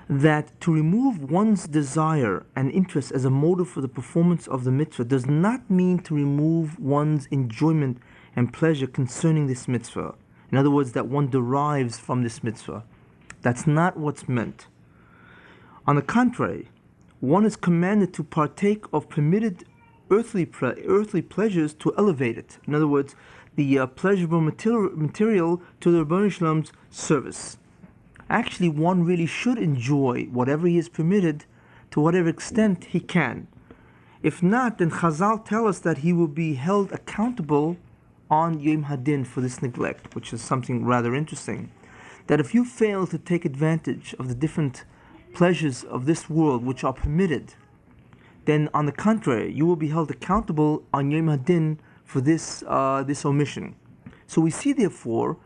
that to remove one's desire and interest as a motive for the performance of the mitzvah does not mean to remove one's enjoyment and pleasure concerning this mitzvah. In other words, that one derives from this mitzvah. That's not what's meant. On the contrary, one is commanded to partake of permitted earthly pleasures to elevate it. In other words, the pleasurable material to the Ribono Shel Olam's service. Actually, one really should enjoy whatever he is permitted to whatever extent he can. If not, then Chazal tell us that he will be held accountable on Yom Hadin for this neglect, which is something rather interesting, that if you fail to take advantage of the different pleasures of this world which are permitted, then on the contrary, you will be held accountable on Yom Hadin for this omission. So we see therefore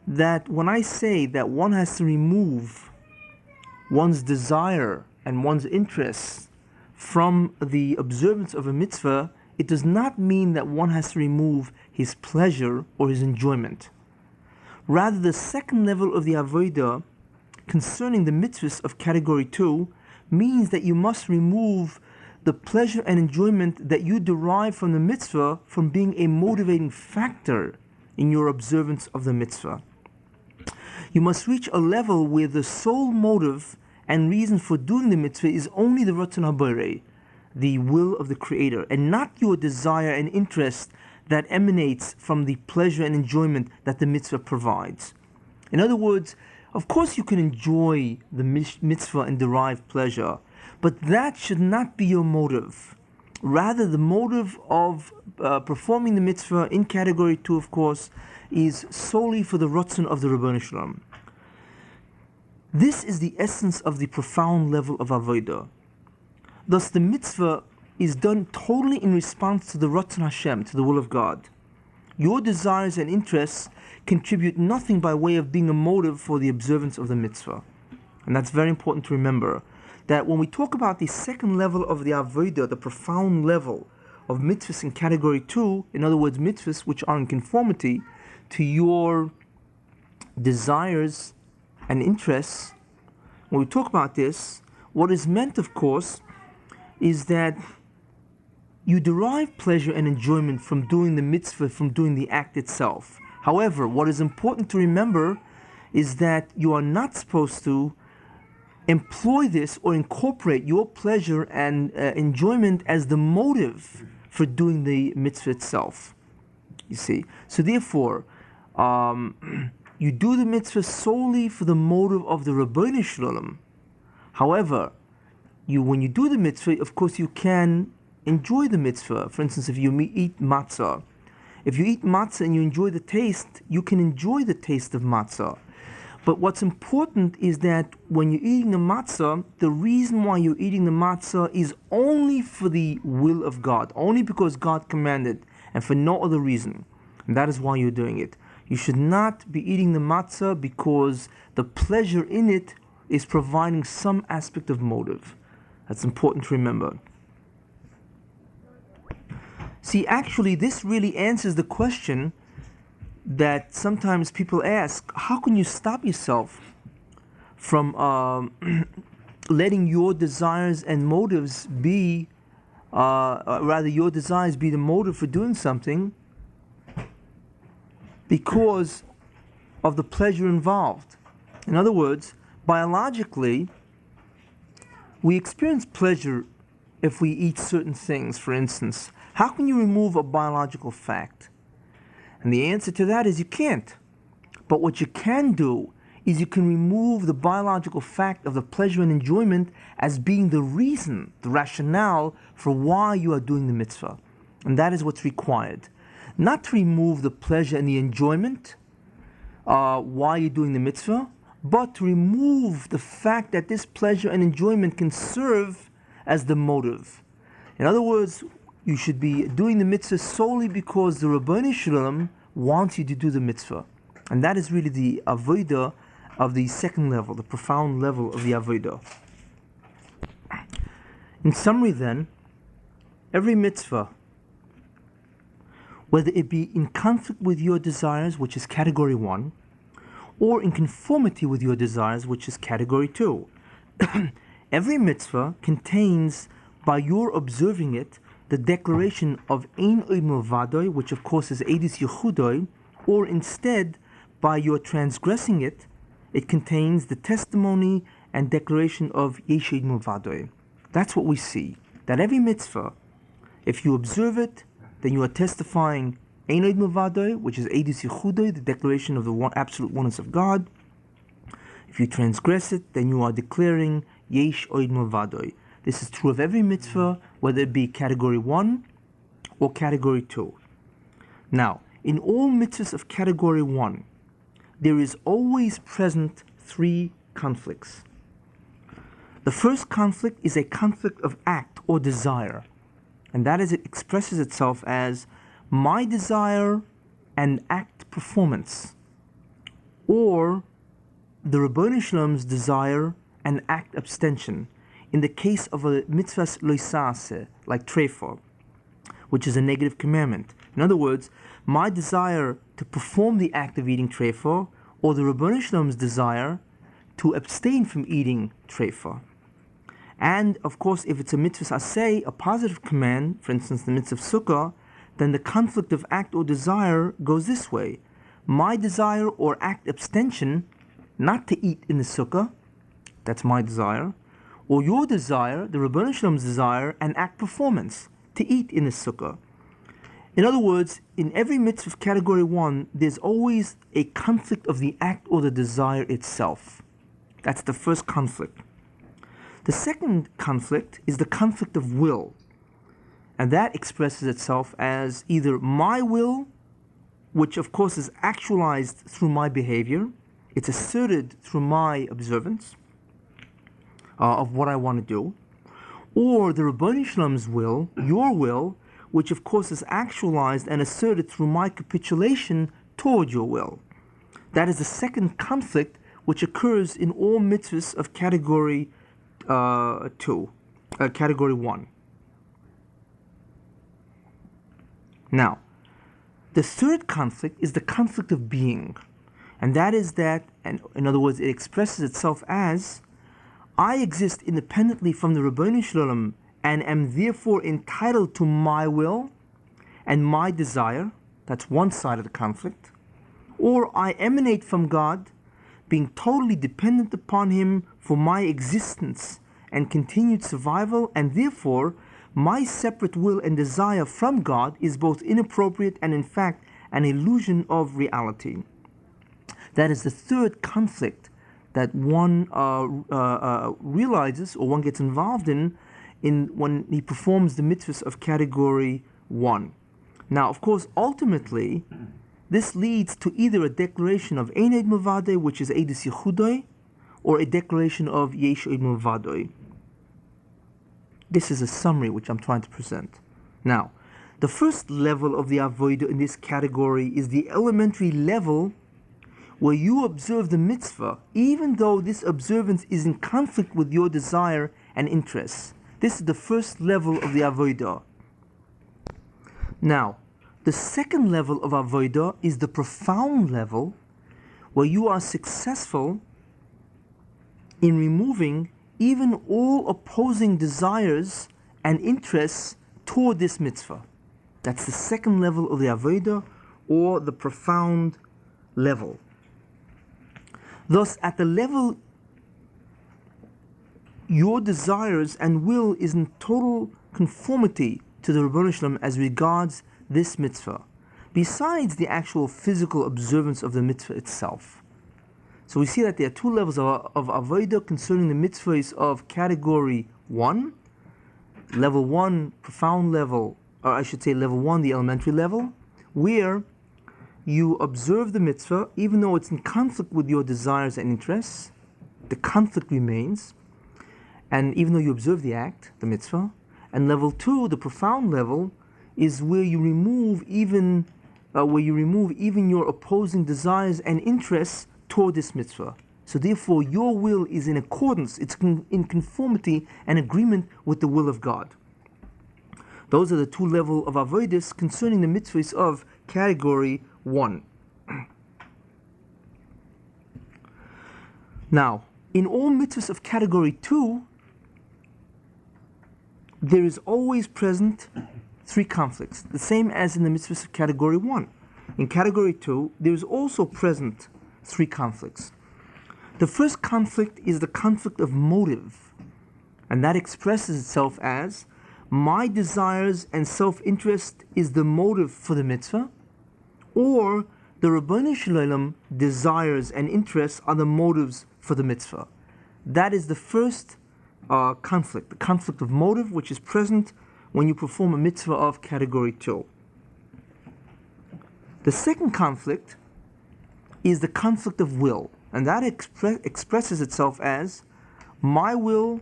that when I say that one has to remove one's desire and one's interests from the observance of a mitzvah, it does not mean that one has to remove his pleasure or his enjoyment. Rather, the second level of the avodah concerning the mitzvahs of category 2 means that you must remove the pleasure and enjoyment that you derive from the mitzvah from being a motivating factor in your observance of the mitzvah. You must reach a level where the sole motive and reason for doing the mitzvah is only the Ratzon HaBorei, the will of the Creator, and not your desire and interest that emanates from the pleasure and enjoyment that the mitzvah provides. In other words, of course you can enjoy the mitzvah and derive pleasure, but that should not be your motive. Rather, the motive of performing the mitzvah in category 2, of course, is solely for the Ratzon of the Ribbono Shel Olam. This is the essence of the profound level of avodah. Thus, the mitzvah is done totally in response to the Ratzon Hashem, to the will of God. Your desires and interests contribute nothing by way of being a motive for the observance of the mitzvah. And that's very important to remember, that when we talk about the second level of the avodah, the profound level of mitzvahs in category 2, in other words, mitzvahs which are in conformity to your desires and interests, when we talk about this, what is meant, of course, is that you derive pleasure and enjoyment from doing the mitzvah, from doing the act itself. However, what is important to remember is that you are not supposed to employ this or incorporate your pleasure and enjoyment as the motive for doing the mitzvah itself. You see? So therefore, you do the mitzvah solely for the motive of the Ribbono Shel Olam. However, when you do the mitzvah, of course you can enjoy the mitzvah. For instance, if you eat matzah, if you eat matzah and you enjoy the taste, you can enjoy the taste of matzah. But what's important is that when you're eating the matzah, the reason why you're eating the matzah is only for the will of God, only because God commanded, and for no other reason. And that is why you're doing it. You should not be eating the matzah because the pleasure in it is providing some aspect of motive. That's important to remember. See, actually, this really answers the question that sometimes people ask: how can you stop yourself from letting your desires and motives be, rather your desires be the motive for doing something because of the pleasure involved? In other words, biologically, we experience pleasure if we eat certain things, for instance. How can you remove a biological fact? And the answer to that is you can't. But what you can do is you can remove the biological fact of the pleasure and enjoyment as being the reason, the rationale for why you are doing the mitzvah. And that is what's required. Not to remove the pleasure and the enjoyment while you're doing the mitzvah, but to remove the fact that this pleasure and enjoyment can serve as the motive. In other words, you should be doing the mitzvah solely because the Ribbono Shel Olam wants you to do the mitzvah. And that is really the avodah of the second level, the profound level of the avodah. In summary then, every mitzvah, whether it be in conflict with your desires, which is category 1, or in conformity with your desires, which is category 2, every mitzvah contains, by your observing it, the declaration of Ein Od Milvadoi, which of course is Eidus Yechudoi, or instead, by your transgressing it, it contains the testimony and declaration of Yesh Od Milvadoi. That's what we see. That every mitzvah, if you observe it, then you are testifying Ein Od Milvadoi, which is Eidus Yechudoi, the declaration of the absolute oneness of God. If you transgress it, then you are declaring Yesh Od Milvadoi. This is true of every mitzvah, whether it be category 1 or category 2. Now, in all mitzvahs of category 1, there is always present 3 conflicts. The first conflict is a conflict of act or desire, and that is, it expresses itself as my desire and act performance, or the Ribono Shel Olam's desire and act abstention, in the case of a mitzvah lo yaseh, like trefa, which is a negative commandment. In other words, my desire to perform the act of eating trefa, or the Ribono Shel Olam's desire to abstain from eating trefa. And of course, if it's a mitzvah aseh, a positive command, for instance, the mitzvah of sukkah, then the conflict of act or desire goes this way. My desire or act abstention not to eat in the sukkah, that's my desire, or your desire, the Ribono Shel Olam's desire and act performance, to eat in the sukkah. In other words, in every mitzvah of category 1, there's always a conflict of the act or the desire itself. That's the first conflict. The second conflict is the conflict of will, and that expresses itself as either my will, which of course is actualized through my behavior, it's asserted through my observance of what I want to do, or the Ribono Shel Olam's will, your will, which of course is actualized and asserted through my capitulation toward your will. That is the second conflict which occurs in all mitzvahs of category 1. Now, the third conflict is the conflict of being, and that is that, and in other words, it expresses itself as I exist independently from the Ribono Shel Olam and am therefore entitled to my will and my desire. That's one side of the conflict. Or I emanate from God, being totally dependent upon Him for my existence and continued survival, and therefore my separate will and desire from God is both inappropriate and in fact an illusion of reality. That is the third conflict that one realizes, or one gets involved in when he performs the mitzvahs of category 1. Now, of course, ultimately, this leads to either a declaration of Ein Od Milvado, which is Eidus Yichudoi, or a declaration of Yesh Od Milvado. This is a summary which I'm trying to present. Now, the first level of the avodah in this category is the elementary level where you observe the mitzvah, even though this observance is in conflict with your desire and interests. This is the first level of the avodah. Now, the second level of avodah is the profound level where you are successful in removing even all opposing desires and interests toward this mitzvah. That's the second level of the avodah, or the profound level. Thus, at the level your desires and will is in total conformity to the Ribono Shel Olam as regards this mitzvah, besides the actual physical observance of the mitzvah itself. So we see that there are two levels of avodah concerning the mitzvahs of category 1. Level 1, profound level, or I should say level 1, the elementary level, where you observe the mitzvah even though it's in conflict with your desires and interests. The conflict remains, and even though you observe the act, the mitzvah. And level 2, the profound level, is where you remove even your opposing desires and interests toward this mitzvah. So therefore, your will is in accordance, it's in conformity and agreement with the will of God. Those are the two levels of avodas concerning the mitzvahs of category 1. Now, in all mitzvahs of category 2, there is always present 3 conflicts, the same as in the mitzvahs of category 1. In category 2, there is also present 3 conflicts. The first conflict is the conflict of motive, and that expresses itself as my desires and self-interest is the motive for the mitzvah, or the Ribono Shel Olam desires and interests are the motives for the mitzvah. That is the first conflict, the conflict of motive, which is present when you perform a mitzvah of category 2. The second conflict is the conflict of will, and that expresses itself as my will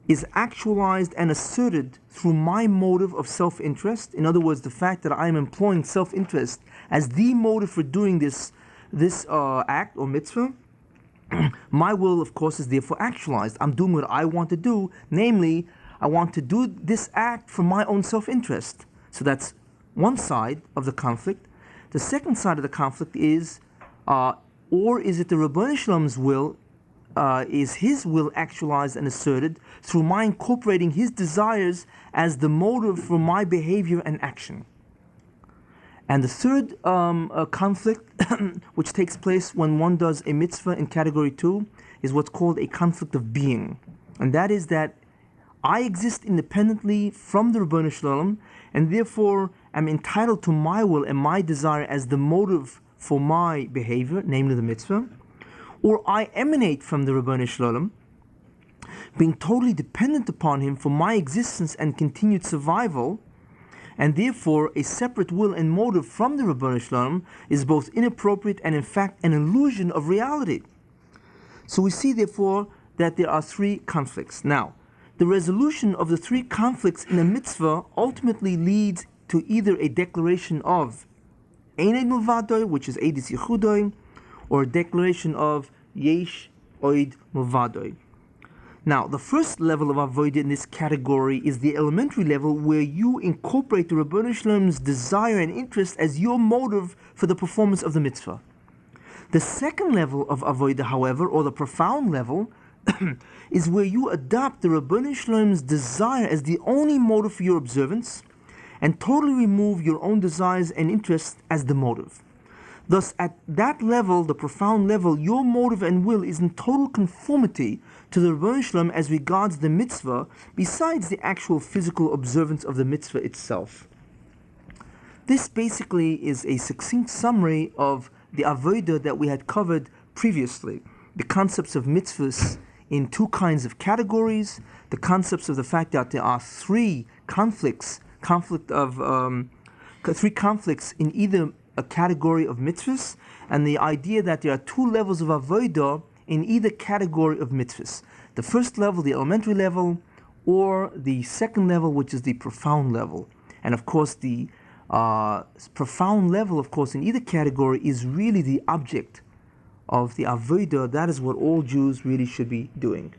is actualized and asserted through my motive of self-interest. In other words, the fact that I am employing self-interest as the motive for doing this act or mitzvah. My will, of course, is therefore actualized. I'm doing what I want to do, namely, I want to do this act for my own self-interest. So that's one side of the conflict. The second side of the conflict is, or is it the Ribbono Shel Olam's will? Is his will actualized and asserted through my incorporating his desires as the motive for my behavior and action? And the third conflict, which takes place when one does a mitzvah in category 2, is what's called a conflict of being. And that is that I exist independently from the Ribbono Shel Olam, and therefore am entitled to my will and my desire as the motive for my behavior, namely the mitzvah. Or I emanate from the Ribbono Shel Olam, being totally dependent upon him for my existence and continued survival, and therefore a separate will and motive from the Ribbono Shel Olam is both inappropriate and in fact an illusion of reality. So we see therefore that there are three conflicts. Now, the resolution of the three conflicts in a mitzvah ultimately leads to either a declaration of Ein Od Milvado, which is Eidis Yichudoi, or a declaration of Yesh Od Milvado. Now, the first level of avodah in this category is the elementary level, where you incorporate the Ribbono Shel Olam's desire and interest as your motive for the performance of the mitzvah. The second level of avodah, however, or the profound level, is where you adopt the Ribbono Shel Olam's desire as the only motive for your observance, and totally remove your own desires and interests as the motive. Thus, at that level, the profound level, your motive and will is in total conformity to the Ribbono Shel Olam as regards the mitzvah, besides the actual physical observance of the mitzvah itself. This basically is a succinct summary of the avodah that we had covered previously. The concepts of mitzvahs in two kinds of categories, the concepts of the fact that there are three conflicts in either a category of mitzvahs, and the idea that there are two levels of avodah in either category of mitzvahs. The first level, the elementary level, or the second level, which is the profound level. And of course, the profound level, of course, in either category is really the object of the avodah. That is what all Jews really should be doing.